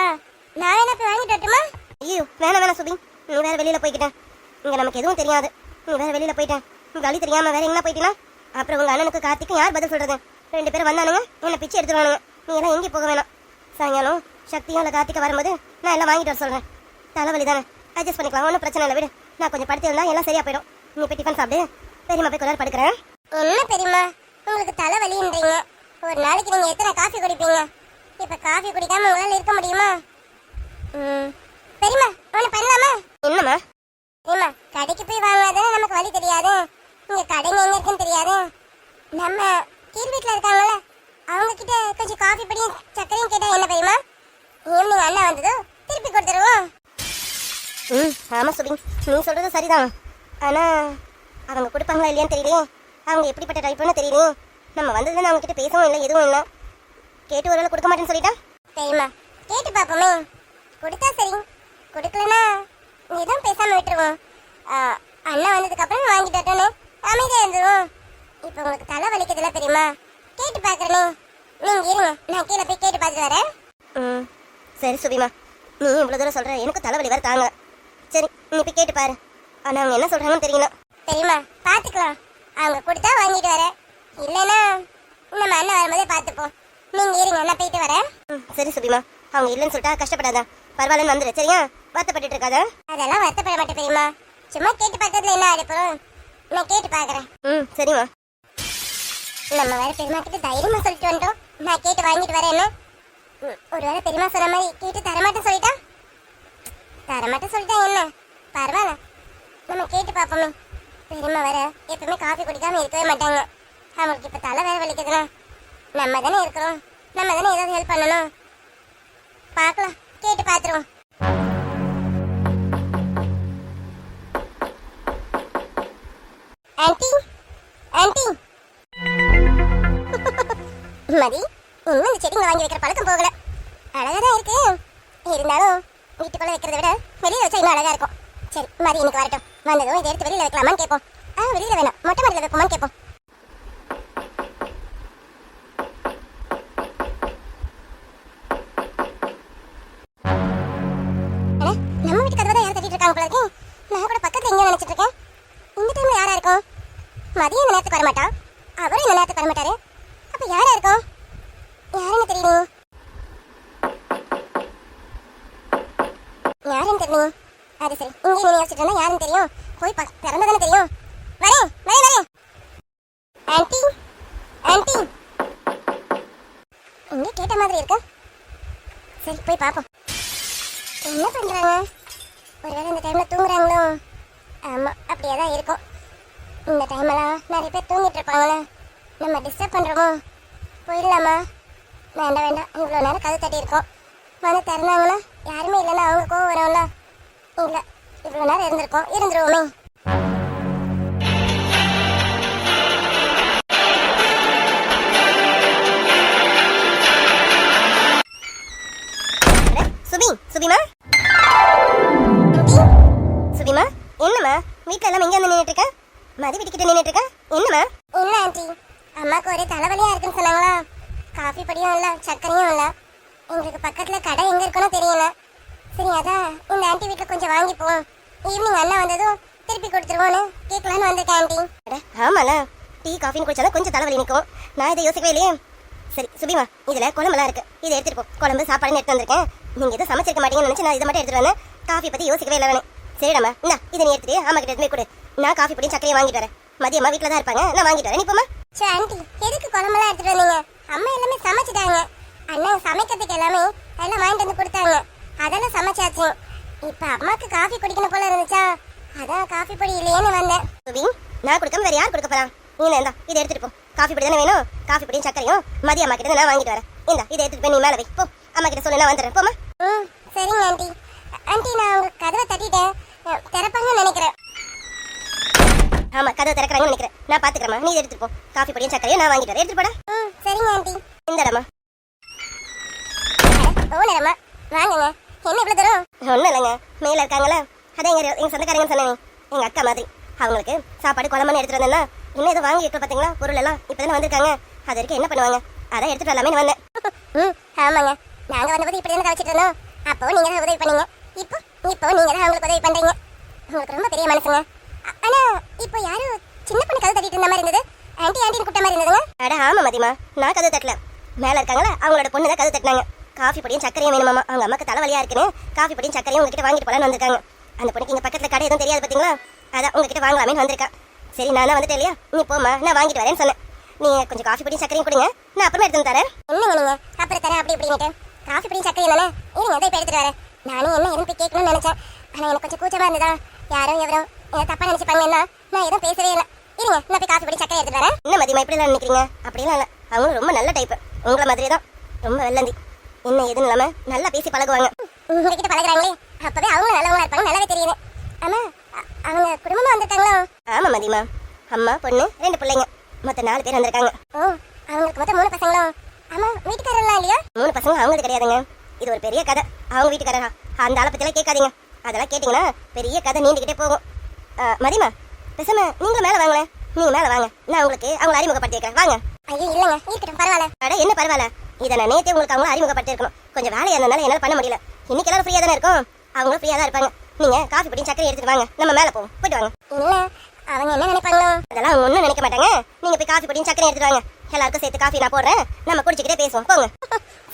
நான் என்ன போய் வாங்கிட்டு வரட்டுமா? ஐயோ, வேணாம் சுபி, நீ வேற வெளியில் போய்கிட்டேன். இங்கே நமக்கு எதுவும் தெரியாது, நீ வேற வெளியில் போயிட்டேன். வழி தெரியாமல் வேற எங்கன்னா போயிட்டீங்கன்னா அப்புறம் உங்கள் அண்ணனுக்கு கார்த்திக்கு யார் பதில் சொல்கிறது? 2 பேரும் வந்தானுங்க, என்னை பிச்சு எடுத்துருவானுங்க. நீ எல்லாம் எங்கேயும் போக வேணாம். சாயங்காலம் சக்தியும் இல்லை கார்த்திகை வரும்போது நான் எல்லாம் வாங்கிட்டு வர சொல்கிறேன். தலைவலி தானே, அட்ஜஸ்ட் பண்ணிக்கலாம், ஒன்றும் பிரச்சனை இல்லை. விடு, நான் கொஞ்சம் படுத்திருந்தா எல்லாம் சரியா போயிடும். நீ போய் டிஃபன் சாப்பிடு. பெரியம்மா போய் கொஞ்சம் படுக்கிறேன். என்ன பெரியம்மா, உங்களுக்கு தலைவலின்றீங்க? ஒரு நாளைக்கு நீங்கள் எத்தனை காஃபி குடிப்பீங்க? இப்போ காஃபி குடிக்காம உங்களால் இருக்க முடியுமா? பெரியம்மா, ஒன்று பண்ணலாமா? என்னம்மா? ஏம்மா, கடைக்கு போய் வாங்காதானே நமக்கு வழி தெரியாது. இங்கே கடைங்க எங்கே இருக்குன்னு தெரியாது. நம்ம கீழ் வீட்டில் இருக்காங்கல்ல, அவங்க கிட்ட கொஞ்சம் காஃபி பொடியும் சக்கரையும் கேட்டா என்ன பெரியம்மா? ஈவினிங் அண்ணா வந்ததோ திருப்பி கொடுத்துருவோம். ஆமாம் சுபி, நீ சொல்கிறது சரிதான். ஆனால் அவங்க கொடுப்பாங்களா இல்லையான்னு தெரியலையே. அவங்க எப்படிப்பட்ட டைப்புன்னு தெரியலையே. நம்ம வந்ததுன்னு அவங்க கிட்ட பேசவும் இல்லை, எதுவும் இல்லை. கேட்டு ஒரு வேளை கொடுக்க மாட்டேன்னு சொல்லிட்டா? பெரியம்மா, கேட்டு பார்ப்போமே. கொடுத்தா சரி, கொடுக்கலன்னா நீதான் பேசாமல் விட்டுருவோம். அண்ணா வந்ததுக்கப்புறம் வாங்கிட்டு வரட்டோன்னு அமைதியாக இருந்துருவோம். இப்போ உங்களுக்கு தலை வலிக்கிறதுல பெரியம்மா, கேட்டு பார்க்குறேனே. நீங்கள் இருங்க, நான் கீழே போய் கேட்டு பார்த்துட்டு வரேன். சரி சுபிமா, நீ இவ்வளோ தூரம் சொல்கிற, எனக்கு தலைவலி வர தாங்க. சரி, நீ போய் கேட்டு பாரு. ஆனால் அவங்க என்ன சொல்கிறாங்கன்னு தெரியல. பெரியம்மா, பார்த்துக்கலாம். அவங்க கொடுத்தா வாங்கிட்டு வரேன், இல்லைன்னா நம்ம அண்ணன் வரும்போதே பார்த்துப்போம். நீங்கள் இருங்க, நான் போயிட்டு வரேன். சரி சுபிமா, அவங்க இல்லைன்னு சொல்லிட்டா கஷ்டப்படாதா, பரவாயில்லன்னு வந்துடு. சரியா, வருத்தப்பட்டு இருக்காதா? அதெல்லாம் வருத்தப்பட மாட்டேன் பெரியம்மா, சும்மா கேட்டு பார்க்கறதுல என்ன ஆகிப்போம். நான் கேட்டு பார்க்குறேன். சரிம்மா. நம்ம வேற பெரியம்மா கிட்ட தைரியமா சொல்லிட்டு வந்துட்டோம், நான் கேட்டு வாங்கிட்டு வரேன்னு. ஒருவேளை பெரியம்மா சொன்ன மாதிரி கேட்டு தரமாட்டேன்னு சொல்லிட்டா? தரமாட்டேன்னு சொல்லிட்டா என்ன, பரவாயில்ல, நம்ம கேட்டு பார்ப்போமே. பெரியம்மா வேற எப்பவுமே காஃபி குடிக்காம இருக்கவே மாட்டாங்க. அவங்களுக்கு இப்போ தலை வேற வலிக்குதுன்னா நம்ம தானே இருக்கிறோம், நம்ம தானே ஏதாவது ஹெல்ப் பண்ணணும். பார்க்கலாம், கேட்டு பார்த்துருவோம். Anti, anti. மதி, இன்னும் இந்த செடிங்க வாங்கி வைக்கிற பழக்கம் போகல. அழகா தான் இருக்கு, இருந்தாலும் வீட்டுக்குள்ள வைக்கிறத விட வெளியில வச்சா இன்னும் அழகா இருக்கும். சரி, மதி இன்னைக்கு வரட்டும், வந்ததும் இதை எடுத்து வெளியில வைக்கலாமான்னு கேட்போம். வெளியில வேணாம், மொட்டை மாடியில் வைப்போமான்னு கேட்போம். நம்ம வீட்டு கதவை தான் யாரும் தட்டிட்டு இருக்காங்க போல இருக்கு. நான் கூட பக்கத்துல எங்கேயோ நினைச்சிட்டு இருக்கேன். இந்த டைம்ல யாரா இருக்கும்? மதியம் இந்த நேரத்துக்கு வரமாட்டா, அவரும் இந்த நேரத்துக்கு வரமாட்டாரு. அப்ப யாரா இருக்கும்? யாருன்னு தெரியல. யாருன்னு தெரியல. அது சரி, இங்கே நீ யோசிச்சுட்டு இருந்தா யாருன்னு தெரியும்? போய் திறந்ததானே தெரியும். வரேன் வரேன் வரேன். Anti, anti. இங்கே கேட்ட மாதிரி இருக்கு. சரி, போய் பார்ப்போம். என்ன பண்றாங்க? ஒருவேளை இந்த டைம்ல தூங்குறாங்களோ? ஆமா, அப்படியே தான் இருக்கும். இந்த டைம்லாம் நிறைய பேர் தூங்கிட்டு இருப்பாங்களே, நம்ம டிஸ்டர்ப் பண்ணுறோமோ? போயிடலாமா? வேண்டாம் வேண்டாம், இவ்வளோ நேரம் கதை தட்டி இருக்கோம், வந்து திறந்தாங்கன்னா யாருமே இல்லைன்னா அவங்க கோவம் வரும்ல. இல்லை, இவ்வளோ நேரம் இருந்திருக்கோம், இருந்துருவோமே. சுபி, சுபிமா, சுபிமா, என்னம்மா வீட்டுல எல்லாம் இங்க வந்து நின்னுட்டு இருக்க? மதி வீட்டுக்கிட்ட நின்னுட்டு இருக்க? என்னம்மா? இல்ல ஆண்டி, அம்மாக்கு ஒரே தலைவலியா இருக்குன்னு சொன்னாங்களா. காஃபி பொடியும் இல்ல, சர்க்கரையும் இல்ல. எங்களுக்கு பக்கத்துல கடை எங்க இருக்குன்னு தெரியல. சரி, அதான் இந்த ஆண்டி வீட்டுல கொஞ்சம் வாங்கிப்போம். ஈவினிங் அண்ணா வந்ததும் திருப்பி கொடுத்துருவோன்னு கேட்கலான்னு வந்திருக்கேன் ஆண்டி. ஆமால, டீ காஃபின்னு குடிச்சாலும் கொஞ்சம் தலைவலி நிற்கும். நான் இதை யோசிக்கவே இல்லையே. சரி சுபிமா, இதுல குழம்புலாம் இருக்கு, இதை எடுத்துட்டு போ. குழம்பு சாப்பாடுன்னு எடுத்து வந்திருக்கேன். நீங்க எதுவும் சமைச்சிருக்க மாட்டீங்கன்னு நினைச்சு நான் இதை மட்டும் எடுத்துட்டு வந்தேன். காஃபி பத்தி யோசிக்கவே இல்லை. சரிடாமா, இந்தா இதை நீ எடுத்துட்டு அம்மா கிட்ட எடுத்து கொடு. நான் காஃபி பொடியும் சக்கரையும் வாங்கிட்டு வரேன். மதியம்மா வீட்டில் தான் இருப்பாங்க, நான் வாங்கிட்டு வரேன். நீ போமா. சரி ஆண்டி, எதுக்கு குழம்புலாம் எடுத்துட்டு வந்தீங்க? அம்மா எல்லாமே சமைச்சிட்டாங்க. அண்ணா சமைக்கிறதுக்கு எல்லாமே எல்லாம் வாங்கிட்டு வந்து கொடுத்தாங்க. அதெல்லாம் சமைச்சாச்சு. இப்ப அம்மாக்கு காஃபி குடிக்கணும் போல இருந்துச்சா, அதான் காஃபி பொடி இல்லையேன்னு வந்தேன். சுபி, நான் கொடுக்காம வேற யார் கொடுக்க போறா? நீ இந்தா இதை எடுத்துட்டு போ. காஃபி பொடி தானே வேணும்? காஃபி பொடியும் சக்கரையும் மதிய அம்மா கிட்ட நான் வாங்கிட்டு வரேன். இந்தா இதை எடுத்துட்டு போய் நீ மேலே வை போ. அம்மா கிட்ட சொல்லி நான் வந்துடுறேன். போமா. சரிங்க ஆண்டி. ஆண்டி, நான் உங்க கதவை தட்டிட்டேன், திறப்பாங்கன்னு நினைக்கிறேன். ஆமா, கதவை திறக்கிறாங்கன்னு நினைக்கிறேன். நான் பாத்துக்கிறேம்மா, நீ எடுத்துட்டு போ. காஃபி பொடியும் சக்கரையும் நான் வாங்கிட்டு வரேன். எடுத்துட்டு போடா. சரிங்க ஆண்டி. இந்தடமா. ஓனரம்மா, வாங்குங்க. என்ன இவ்வளவு தூரம்? ஒன்றும் இல்லைங்க, மேல இருக்காங்களா, அதான் எங்க சொந்தக்காரங்கன்னு சொன்னேன். எங்க அக்கா மாதிரி. அவங்களுக்கு சாப்பாடு குழம்புன்னு எடுத்துட்டு வந்தேன்னா இன்னும் எதுவும் வாங்கி வைக்க பார்த்தீங்களா? பொருள் எல்லாம் இப்பதானே வந்திருக்காங்க. அது வரைக்கும் என்ன பண்ணுவாங்க, அதான் எடுத்துட்டு வரலாமே வந்தேன். ஆமாங்க, நாங்க வந்தபோது இப்படி தானே வச்சுட்டு இருந்தோம். அப்போ நீங்க தான் உதவி பண்ணீங்க. இப்போ நீங்க தான் அவங்களுக்கு உதவி பண்றீங்க. உங்களுக்கு ரொம்ப பெரிய மனசுங்க. ஆனா இப்போ யாரும் சின்ன பொண்ணு கதை தட்டிட்டு இருந்த மாதிரி இருந்தது. ஆண்டின்னு கூட்ட மாதிரி இருந்ததுங்க. அட ஆமா மதிமா, நான் கதை தட்டல. மேல இருக்காங்களா அவங்களோட பொண்ணு தான் கதை தட்டினாங்க. காஃபி பொடியும் சக்கரையும் வேணுமாமா. அவங்க அம்மாக்கு தலைவலியா இருக்குன்னு காஃபி பொடியும் சக்கரையும் உங்ககிட்ட வாங்கிட்டு போலான்னு வந்திருக்காங்க. அந்த பொண்ணுக்கு இங்க பக்கத்துல கடை எதுவும் தெரியாது பாத்தீங்களா, அதான் உங்ககிட்ட வாங்கலாமேன்னு வந்திருக்கா. சரி, நான் வந்துட்டேன் இல்லையா, நீ போமா, நான் வாங்கிட்டு வரேன்னு சொன்னேன். நீங்க கொஞ்சம் காஃபி பொடியும் சக்கரையும் கொடுங்க, நான் அப்புறமா எடுத்து தரேன். என்னங்க நீங்க அப்புறம் தரேன் அப்படி இப்படின்னு? காஃபி பொடியும் சக்கரையும் தானே, இருங்க அதை இப்போ எடுத்துட்டு வரேன். நானும் என்ன எதுவும் போய் கேட்கணும்னு நினைச்சேன். ஆனா எனக்கு கொஞ்சம் கூச்சமா இருந்ததா, யாரும் எவரும் தப்பா நினைச்சுப்பாங்கன்னா நான் எதுவும் பேசவே இல்லை. இருங்க, நான் போய் காஃபி பொடி சக்கரை எடுத்துட்டு வரேன். என்ன மதியமா இப்படி எல்லாம் நினைக்கிறீங்க? அப்படிலாம் இல்லை, அவங்க ரொம்ப நல்ல டைப். உங்களை மாதிரி தான், ரொம்ப வெள்ளந்தி. என்ன எதுவும் இல்லாம நல்லா பேசி பழகுவாங்க. உங்ககிட்ட பழகுறாங்களே, அப்பவே அவங்க நல்லவங்களா இருப்பாங்க, நல்லாவே தெரியுது. ஆமா, அவங்க குடும்பமா வந்திருக்காங்களோ? ஆமா மதியமா, அம்மா பொண்ணு 2 பிள்ளைங்க, மொத்தம் 4 பேர் வந்திருக்காங்க. ஓ, அவங்களுக்கு மொத்தம் 3 பசங்களோ? ஆமா, வீட்டுக்காரர்லாம் இல்லையா? 3 பசங்க அவங்களுக்கு கிடையாதுங்க. இது ஒரு பெரிய கதை. அவங்க வீட்டுக்காரரா? அந்த ஆளை பத்திலாம் கேட்காதீங்க. அதெல்லாம் கேட்டீங்கன்னா பெரிய கதை நீண்டுகிட்டே போகும். மதியமா, பேசாம நீங்க மேல வாங்களேன். நீங்க மேல வாங்க, நான் உங்களுக்கு அவங்களை அறிமுகப்படுத்தி வைக்கிறேன். வாங்க. ஐயோ இல்லங்க, இருக்கட்டும், பரவாயில்ல. அட என்ன பரவாயில்ல, இதை நான் நேற்றே உங்களுக்கு அவங்கள அறிமுகப்படுத்தி இருக்கணும். கொஞ்சம் வேலையா இருந்தனால என்னால பண்ண முடியல. இன்னைக்கு எல்லாரும் ஃப்ரீயா தானே இருக்கும், அவங்களும் ஃப்ரீயா தான் இருப்பாங்க. நீங்க காஃபி பொடி சக்கரை எடுத்துட்டு வாங்க, நம்ம மேல போவோம். போயிட்டு வாங்க. இல்ல, அவங்க என்ன நினைப்பாங்களோ? அதெல்லாம் அவங்க ஒன்றும் நினைக்க மாட்டாங்க. நீங்க போய் காஃபி பொடியும் சக்கரை எடுத்துட்டு வாங்க. எல்லாருக்கும் சேர்த்து காஃபி நான் போடுறேன், நம்ம குடிச்சுக்கிட்டே பேசுவோம். போங்க.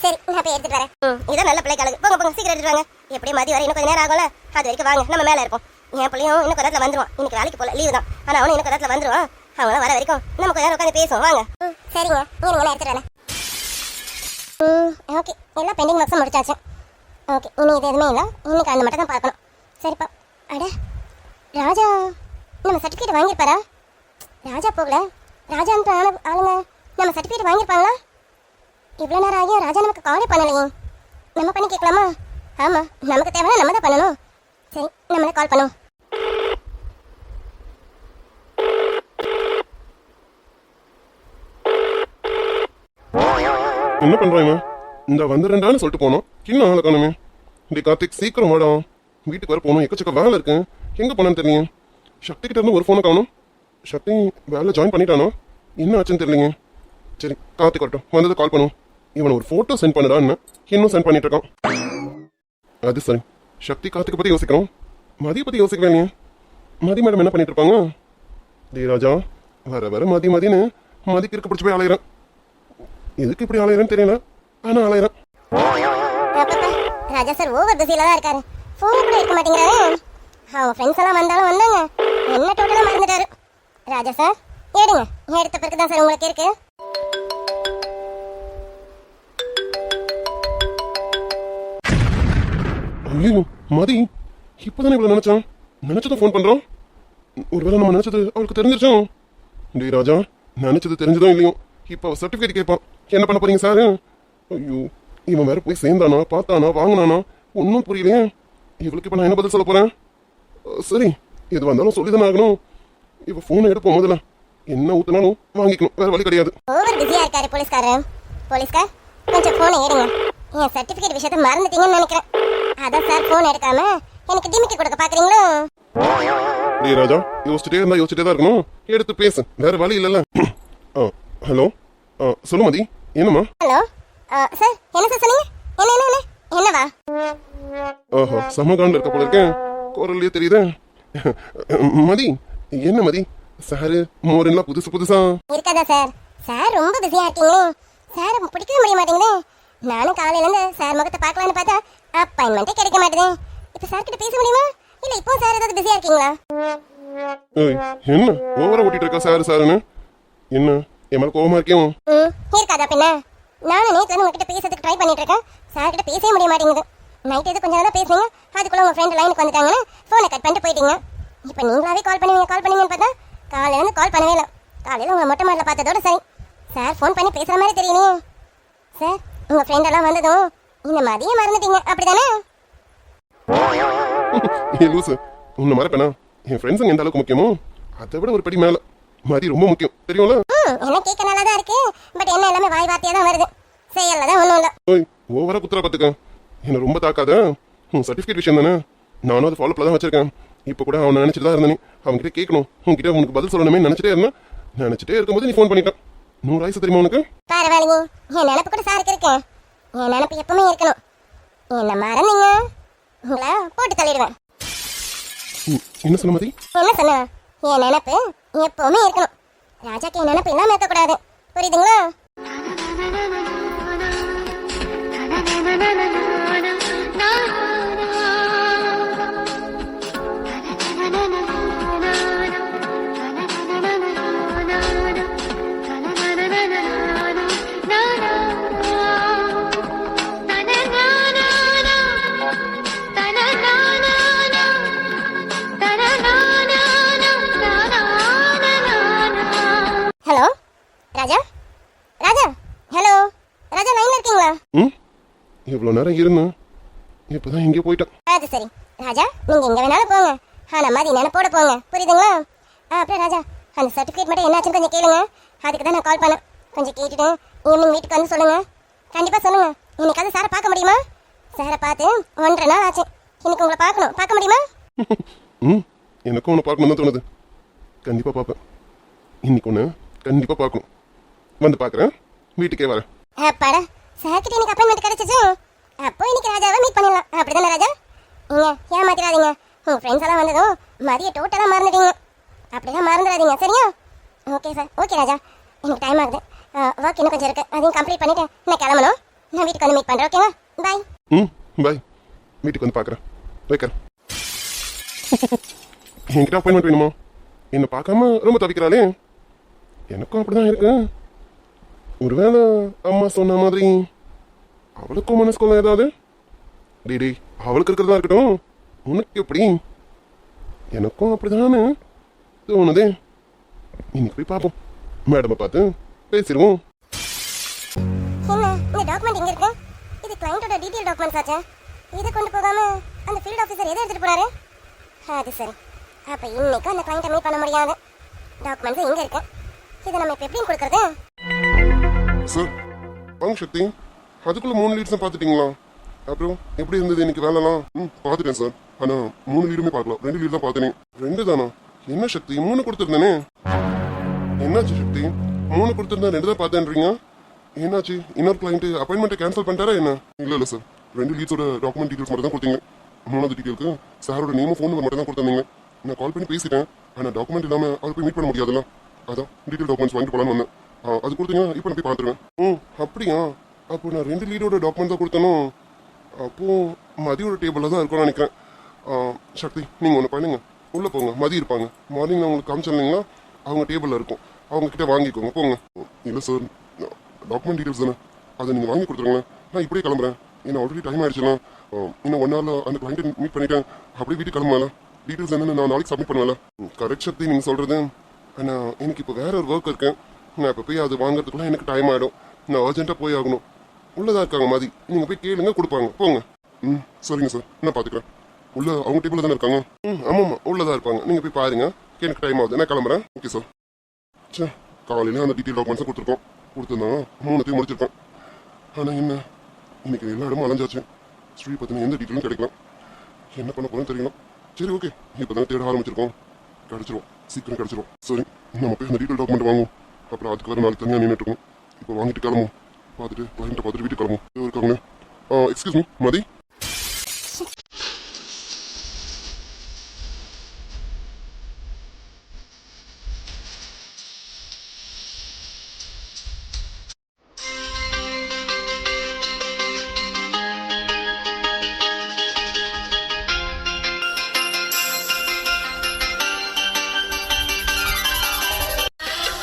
சரி, நான் போய் எடுத்துட்டு வரேன். இதான் நல்ல பிள்ளை கலகு. போங்க போங்க, சீக்கிரம் எடுத்துட்டு வாங்க. எப்படியும் மதியம் வரை இன்னும் கொஞ்சம் நேரம் ஆகும்ல, அது வரைக்கும் வாங்க, நம்ம மேல இருப்போம். என் பிள்ளையும் இன்னும் கொஞ்ச நேரத்துல வந்துருவான். இன்னைக்கு வேலைக்கு போல, லீவு தான். ஆனா அவனும் இன்னும் கொஞ்ச நேரத்துல வந்துருவான். அவங்கள வர வரைக்கும் நம்ம கொஞ்ச நேரம் உட்காந்து பேசுவோம். வாங்க. சரிங்க, நீங்க நான் எடுத்துட்டு வரேன். ஓகே, எல்லாம் பெண்டிங் ஒர்க்ஸும் முடிச்சாச்சு. ஓகே, இனி இது எதுவுமே இல்லை, இன்னைக்கு அந்த மட்டும் தான் பார்க்கணும். சரிப்பா. அட ராஜா நம்ம சர்டிஃபிகேட் வாங்கியிருப்பாரா? ராஜா போகல, ராஜான்ற ஆளுங்க நம்ம சர்டிஃபிகேட் வாங்கியிருப்பாங்களா? இவ்வளோ நேரம் ஆகியும் ராஜா நமக்கு காலே பண்ணலையே. நம்ம பண்ணி கேட்கலாமா? ஆமாம், நமக்கு தேவைன்னா நம்ம தான் பண்ணணும். சரி, நம்மளே கால் பண்ணுவோம். என்ன பண்றாங்க? இந்த வந்துடுறான்னு சொல்லிட்டு போனோம், இன்னும் ஆளை காணுமே. இப்படி கார்த்திக் சீக்கிரம் வாடா, வீட்டுக்கு வர போகணும். எக்கச்சக்க வேலை இருக்கு, எங்க போனான்னு தெரியல. சக்தி கிட்ட இருந்து ஒரு ஃபோனை காணும். சக்தி வேலை ஜாயின் பண்ணிட்டானோ, என்ன ஆச்சுன்னு தெரியலங்க. சரி, கார்த்திக் வரட்டும், வந்தது கால் பண்ணுவோம். இவனை ஒரு ஃபோட்டோ சென்ட் பண்ணுடான்னு இன்னும் சென்ட் பண்ணிட்டு இருக்கான். அது சரி, சக்தி கார்த்திகை பத்தி யோசிக்கிறோம், மதியை பத்தி யோசிக்கவே இல்லையே. மதி மேடம் என்ன பண்ணிட்டு இருப்பாங்க? டே ராஜா, வர வர மதின்னு மதிக்கு இருக்க பிடிச்சி போய் அலையிறேன். எதுக்கு இப்படி அலையிறேன்னு தெரியல, ஆனா அலையிறேன். ராஜா சார் ஓவர் பிஸில தான் இருக்காரு, ஃபோன் கூட எடுக்க மாட்டேங்கிறாரு. அவங்க ஃப்ரெண்ட்ஸ் எல்லாம் வந்தாலும் வந்தாங்க, என்ன டோட்டலா மறந்துட்டாரு. ராஜா சார் எடுங்க, எடுத்த பிறகு தான் சார் உங்களுக்கு இருக்கு. ஐயோ மதி, இப்பதானே இவ்வளவு நினைச்சதும் ஃபோன் பண்றோம். ஒருவேளை நம்ம நினைச்சது அவளுக்கு தெரிஞ்சிருச்சோம். டே ராஜா, நினைச்சது தெரிஞ்சதும் இல்லையோ, இப்போ சர்டிஃபிகேட் கேட்பான். என்ன பண்ண போறீங்க சார்? ஐயோ, இவன் வேற போய் சேர்ந்தானா, பார்த்தானா, வாங்கினானா, ஒன்றும் புரியலையே. இவளுக்கு இப்போ நான் என்ன பதில் சொல்ல போறேன்? சரி, எது வந்தாலும் சொல்லிதானே ஆகணும். இவ போனை எடுப்போம், முதல்ல என்ன ஊத்தினாலும் வாங்கிக்கணும், வேற வழி கிடையாது. ஓவர் பிஸியா இருக்காரு போலீஸ்காரர். போலீஸ்கார் கொஞ்சம் போனை எடுங்க, என் சர்டிஃபிகேட் விஷயத்தை மறந்துட்டீங்கன்னு நினைக்கிறேன். அதான் சார் போன் எடுக்காம எனக்கு டிமிக்கி கொடுக்க பாக்குறீங்களோ? டேய் ராஜா, யோசிச்சுட்டே தான் இருக்கணும். எடுத்து பேசு, வேற வழி இல்லைல்ல. ஹலோ, சொல்லு மதி, என்னம்மா? ஹலோ சார், என்ன சார் சொன்னீங்க? என்னவா? ஓஹோ, சமகாண்டில் இருக்க போல இருக்கேன், குரல்லையே தெரியுதே. மதி, என்ன மதி, சாரு மோரெல்லாம் புதுசா இருக்காதா சார்? சார் ரொம்ப பிஸியா இருக்கீங்களே, சார் பிடிக்கவே முடிய மாட்டேங்குது. நானும் காலையில இருந்து சார் முகத்தை பார்க்கலான்னு பார்த்தா அப்பாயின்மெண்ட்டே கிடைக்க மாட்டேது. இப்போ சார் கிட்ட பேச முடியுமா? இல்ல இப்போ சார் ஏதாவது பிஸியா இருக்கீங்களா? ஏய், என்ன ஓவரா ஓட்டிட்டு இருக்கா சாருன்னு? என்ன என் மேல கோவமா இருக்கேன்? இருக்காதா பின்ன? நானும் நேற்று உங்ககிட்ட பேசுறதுக்கு ட்ரை பண்ணிட்டு இருக்கேன், சார் கிட்ட பேசவே முடிய மாட்டேங்குது. நைட் எது கொஞ்சம் நேரம் பேசுனீங்க, அதுக்குள்ள உங்க ஃப்ரெண்ட் லைனுக்கு வந்துட்டாங்கன்னு ஃபோனை கட் பண்ணிட்டு போயிட்டீங்க. இப்போ நீங்களாவே கால் பண்ணுவீங்கன்னு பார்த்தா காலையில இருந்து கால் பண்ணவே இல்லை. காலையில உங்களை மொட்டை மாடல பார்த்ததோட சரி, சார் ஃபோன் பண்ணி பேசுற மாதிரி தெரியலையே. சார், உங்க ஃப்ரெண்ட் எல்லாம் வந்ததும் இந்த மாதிரியே மறந்துட்டீங்க, அப்படிதானே? ஏ லூசு, உன்னை மறப்பேனா? என் ஃப்ரெண்ட்ஸுங்க எந்த அளவுக்கு முக்கியமோ அதை விட ஒரு படி மேல மாதிரி ரொம்ப முக்கியம், தெரியும்ல? என்ன கேட்க நல்லா தான் இருக்கு, பட் என்ன எல்லாமே வாய் வார்த்தையா தான் வருது, செயல்ல தான் ஒன்றும் இல்லை. ஓய், ஓவரா குத்துறா பார்த்துக்க, என்னை ரொம்ப தாக்காத. உன் சர்டிஃபிகேட் விஷயம் தானே, நானும் அது ஃபாலோப்பில் தான் வச்சிருக்கேன். இப்போ கூட அவனை நினச்சிட்டு தான் இருந்தேன், அவன்கிட்ட கேட்கணும், உன்கிட்ட உனக்கு பதில் சொல்லணுமே நினச்சிட்டே இருக்கும்போது நீ ஃபோன் பண்ணிட்டான். 100 வயசு தெரியுமா உனக்கு? பரவாயில்லைங்க, என் நினப்பு கூட சாருக்கு இருக்கு. என் நினப்பு எப்பவுமே இருக்கணும். என்ன மறந்தீங்க, உங்களை போட்டு தள்ளிடுவேன். என்ன சொன்ன மதி? என்ன சொன்ன? என் நினப்பு எப்பவுமே இருக்கணும். ராஜாக்கு என் நினப்பு இல்லாம இருக்கக்கூடாது, புரியுதுங்களா? ஹலோ ராஜா, ராஜா, ஹலோ ராஜா, லைன்ல இருக்கீங்களா? இவ்வளோ நேரம் இருந்தேன், இப்போதான் எங்கேயோ போயிட்டான். அது சரி ராஜா, நீங்க எங்க வேணாலும் போங்க, ஆனா மாதிரி நினைப்போட போங்க, புரியுதுங்களா? அப்புறம் ராஜா, அந்த சர்டிஃபிகேட் மட்டும் என்னாச்சுன்னு கொஞ்சம் கேளுங்க, அதுக்கு தான் நான் கால் பண்ணேன். கொஞ்சம் கேட்டுட்டு ஈவினிங் வீட்டுக்கு வந்து சொல்லுங்க. கண்டிப்பா சொல்லுங்க. இன்னைக்காவது சாரை பார்க்க முடியுமா? சாரை பார்த்து 1.5 நாள் ஆச்சு, இன்னைக்கு உங்களை பார்க்க முடியுமா? எனக்கும் ஒன்று பார்க்கணும் தான் தோணுது, கண்டிப்பாக பார்ப்பேன். இன்னைக்கு ஒன்று கண்டிப்பாக பார்க்கணும், வந்து பார்க்குறேன், வீட்டுக்கே வரேன். அப்பாடா, சார்கிட்ட எனக்கு அப்பாயின்மெண்ட் கிடைச்சிச்சு. அப்போ இன்னைக்கு ராஜாவை மீட் பண்ணிடலாம், அப்படிதானே ராஜா? நீங்க ஏமாத்திராதீங்க, உங்க ஃப்ரெண்ட்ஸ் எல்லாம் வந்ததும் மதிய டோட்டலாக மறந்துட்டீங்க, அப்படிலாம் மறந்துடாதீங்க, சரியா? ஓகே சார், ஓகே ராஜா, எனக்கு டைம் ஆகுது, ஒர்க் இன்னும் கொஞ்சம் இருக்கு, அதையும் கம்ப்ளீட் பண்ணிட்டு நான் கிளம்பணும். நான் வீட்டுக்கு வந்து மீட் பண்ணுறேன், ஓகேவா? பாய். பாய், வீட்டுக்கு வந்து பார்க்குறேன், வைக்கிறேன். என்கிட்ட அப்பாயின்மெண்ட் வேணுமா? என்னை பார்க்காம ரொம்ப தவிக்கிறாளே, எனக்கும் அப்படிதான் இருக்கு. ஒருவேளை அம்மா சொன்ன மாதிரி அவளுக்கும் மனசுக்குள்ள ஏதாவது டே அவளுக்கு இருக்கிறதா இருக்கட்டும், உனக்கு எப்படி? எனக்கும் அப்படிதானே தோணுதே. இன்னைக்கு போய் பார்ப்போம், மேடமை பார்த்து பேசிடுவோம். என்ன இந்த டாக்குமெண்ட் எங்க இருக்கு? இது கிளையண்டோட டீடைல் டாக்குமெண்ட்ஸ் ஆச்சே, இதை கொண்டு போகாம அந்த ஃபீல்ட் ஆஃபீஸர் எதை எடுத்துட்டு போறாரு? அது சரி, அப்ப இன்னைக்கு அந்த கிளையண்ட்டை மீட் பண்ண முடியாது. டாக்குமெண்ட்ஸ் எங்க இருக்கு? இதை நம்ம இப்ப எப்படியும் கொடுக்கறது? சார், வாங்க சக்தி, அதுக்குள்ள 3 லீட்ஸும் பார்த்துட்டீங்களா? அப்புறம் எப்படி இருந்தது இன்னைக்கு வேலைலாம்? பார்த்துட்டேன் சார், ஆனா 3 லீடுமே பார்க்கலாம், 2 லீடு தான் பார்த்தேனே. 2 தானா? என்ன சக்தி, 3 கொடுத்துருந்தேனே, என்னாச்சு சக்தி? 3 கொடுத்துருந்தா 2 தான் பார்த்தேன்றீங்க, என்னாச்சு? இன்னொரு கிளைண்ட் அப்பாயின்மெண்ட்டை கேன்சல் பண்ணிட்டாரா என்ன? இல்லை சார், 2 லீட்ஸோட டாக்குமெண்ட் டீட்டெயில்ஸ் மட்டும் தான் கொடுத்தீங்க. 3வது டீட்டெயிலுக்கு சாரோட நேமும் ஃபோன் நம்பர் மட்டும் தான் கொடுத்துருந்தீங்க. நான் கால் பண்ணி பேசிட்டேன், ஆனால் டாக்குமெண்ட் இல்லாமல் அவர் போய் மீட் பண்ண முடியாதுல்ல, அதான் டீட்டெயில் டாக்குமெண்ட்ஸ் வாங்கிட்டு போகலான்னு வந்தேன். அது கொடுத்தீங்க, இப்போ நான் போய் பார்த்துருவேன். அப்படியா? அப்போ நான் 2 லீடோட டாக்குமெண்ட் தான் கொடுத்தேனோ, அப்போது மதியோட டேபிளில் தான் இருக்கும்னு நினைக்கிறேன். சக்தி, நீங்கள் ஒன்று பண்ணுங்க, உள்ளே போங்க, மதி இருப்பாங்க. மார்னிங் நான் உங்களுக்கு காமிச்சிருந்தீங்களா, அவங்க டேபிளில் இருக்கும், அவங்கக்கிட்ட வாங்கிக்கோங்க, போங்க. இல்லை சார், டாக்குமெண்ட் டீட்டெயில்ஸ் தானே, அதை நீங்கள் வாங்கி கொடுத்துருங்களேன், நான் இப்படியே கிளம்புறேன். ஏன்னா ஆல்ரெடி டைம் ஆயிடுச்சுன்னா, இன்னும் 1 ஹவரில் அந்த கிளைண்ட்டை மீட் பண்ணிட்டேன், அப்படியே வீட்டுக்கு கிளம்புவேன். டீட்டெயில்ஸ் என்னென்னு நான் நாளைக்கு சப்மிட் பண்ணுவேன். கரெக்ட் சக்தி நீங்கள் சொல்கிறது, ஆனால் எனக்கு இப்போ வேற ஒரு ஒர்க் இருக்கேன். நான் இப்போ போய் அது வாங்குறதுக்குள்ள எனக்கு டைம் ஆகிடும். நான் அர்ஜென்ட்டாக போய் ஆகணும். உள்ளதாக இருக்காங்க மாதிரி, நீங்கள் போய் கேளுங்க, கொடுப்பாங்க, போங்க. சரிங்க சார், நான் பார்த்துக்கிறேன். உள்ள அவங்க டேபிளில் தானே இருக்காங்க? ஆமாம்மா, உள்ளதாக இருப்பாங்க, நீங்கள் போய் பாருங்க. எனக்கு டைம் ஆகுது, நான் கிளம்புறேன். Okay sir. சே, காலையில் அந்த டீட்டெயில் டாக்குமெண்ட்ஸை கொடுத்துருந்தாங்க, 3த்தையும் முடிச்சிருக்கேன். ஆனால் என்ன, இன்னைக்கு எல்லா இடமும் அலைஞ்சாச்சு, ஸ்ரீ பற்றின எந்த டீட்டெயிலும் கிடைக்கலாம். என்ன பண்ண போகிறேன்னு தெரியல. சரி ஓகே இப்பதான் தேட ஆரம்பிச்சிருக்கோம், கிடைச்சிரும், சீக்கிரம் கிடைச்சிரும். சரி நம்ம போய் அந்த டீட்டெயில் டாக்குமெண்ட் வாங்குவோம். அப்புறம் அதுக்கு வேற நாளைக்கு தனியாக நின்றுட்டு இருக்கோம். இப்போ வாங்கிட்டு கிளம்பும், பார்த்துட்டு கிளைண்ட்டை பார்த்துட்டு வீட்டுக்கு கிளம்பும். இருக்காங்க. எக்ஸ்கியூஸ் மீ மதி.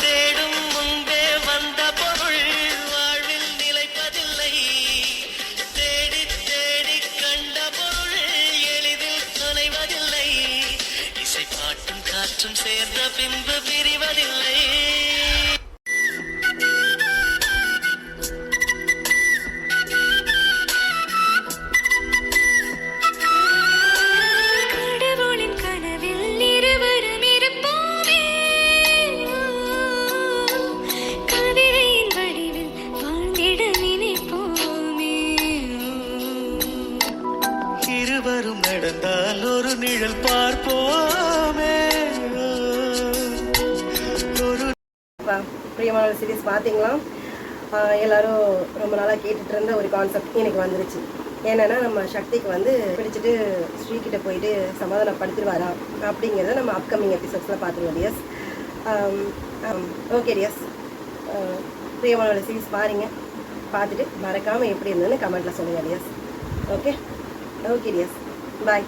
தேடும் முன்பே வந்த பொருள் வாழ்வில் நிலைப்பதில்லை. தேடி தேடி கண்ட பொருள் எளிதில் தொலைவதில்லை. இசை பாட்டும் காற்றும் சேர்ந்த பின்பு பிரிவதில்லை. கடவுளின் கனவில் இருவரும் இருப்போமே, கவிதையின் வடிவில் வாழ்ந்திட நினைப்போமே. இருவரும் நடந்தால் ஒரு நிழல் பார்ப்போமே. ஒரு பிரியமான சீரிஸ் பார்த்தீங்களா? எல்லாரும் ரொம்ப நாளாக கேட்டுட்டு இருந்த ஒரு கான்செப்ட் எனக்கு வந்துருச்சு. என்னன்னா நம்ம சக்திக்கு வந்து பிடிச்சிட்டு ஸ்ரீகிட்ட போயிட்டு சமாதானப்படுத்திடுவாரா அப்படிங்கிறத நம்ம அப்கமிங் எபிசோட்ஸில் பார்த்துருவோம் டியர்ஸ். ஓகே டியர்ஸ், பிரியமான சீரிஸ் பாருங்க, பார்த்துட்டு மறக்காமல் எப்படி இருந்ததுன்னு கமெண்ட்டில் சொல்லுங்கள் டியர்ஸ். ஓகே ஓகே டியர்ஸ், பாய்.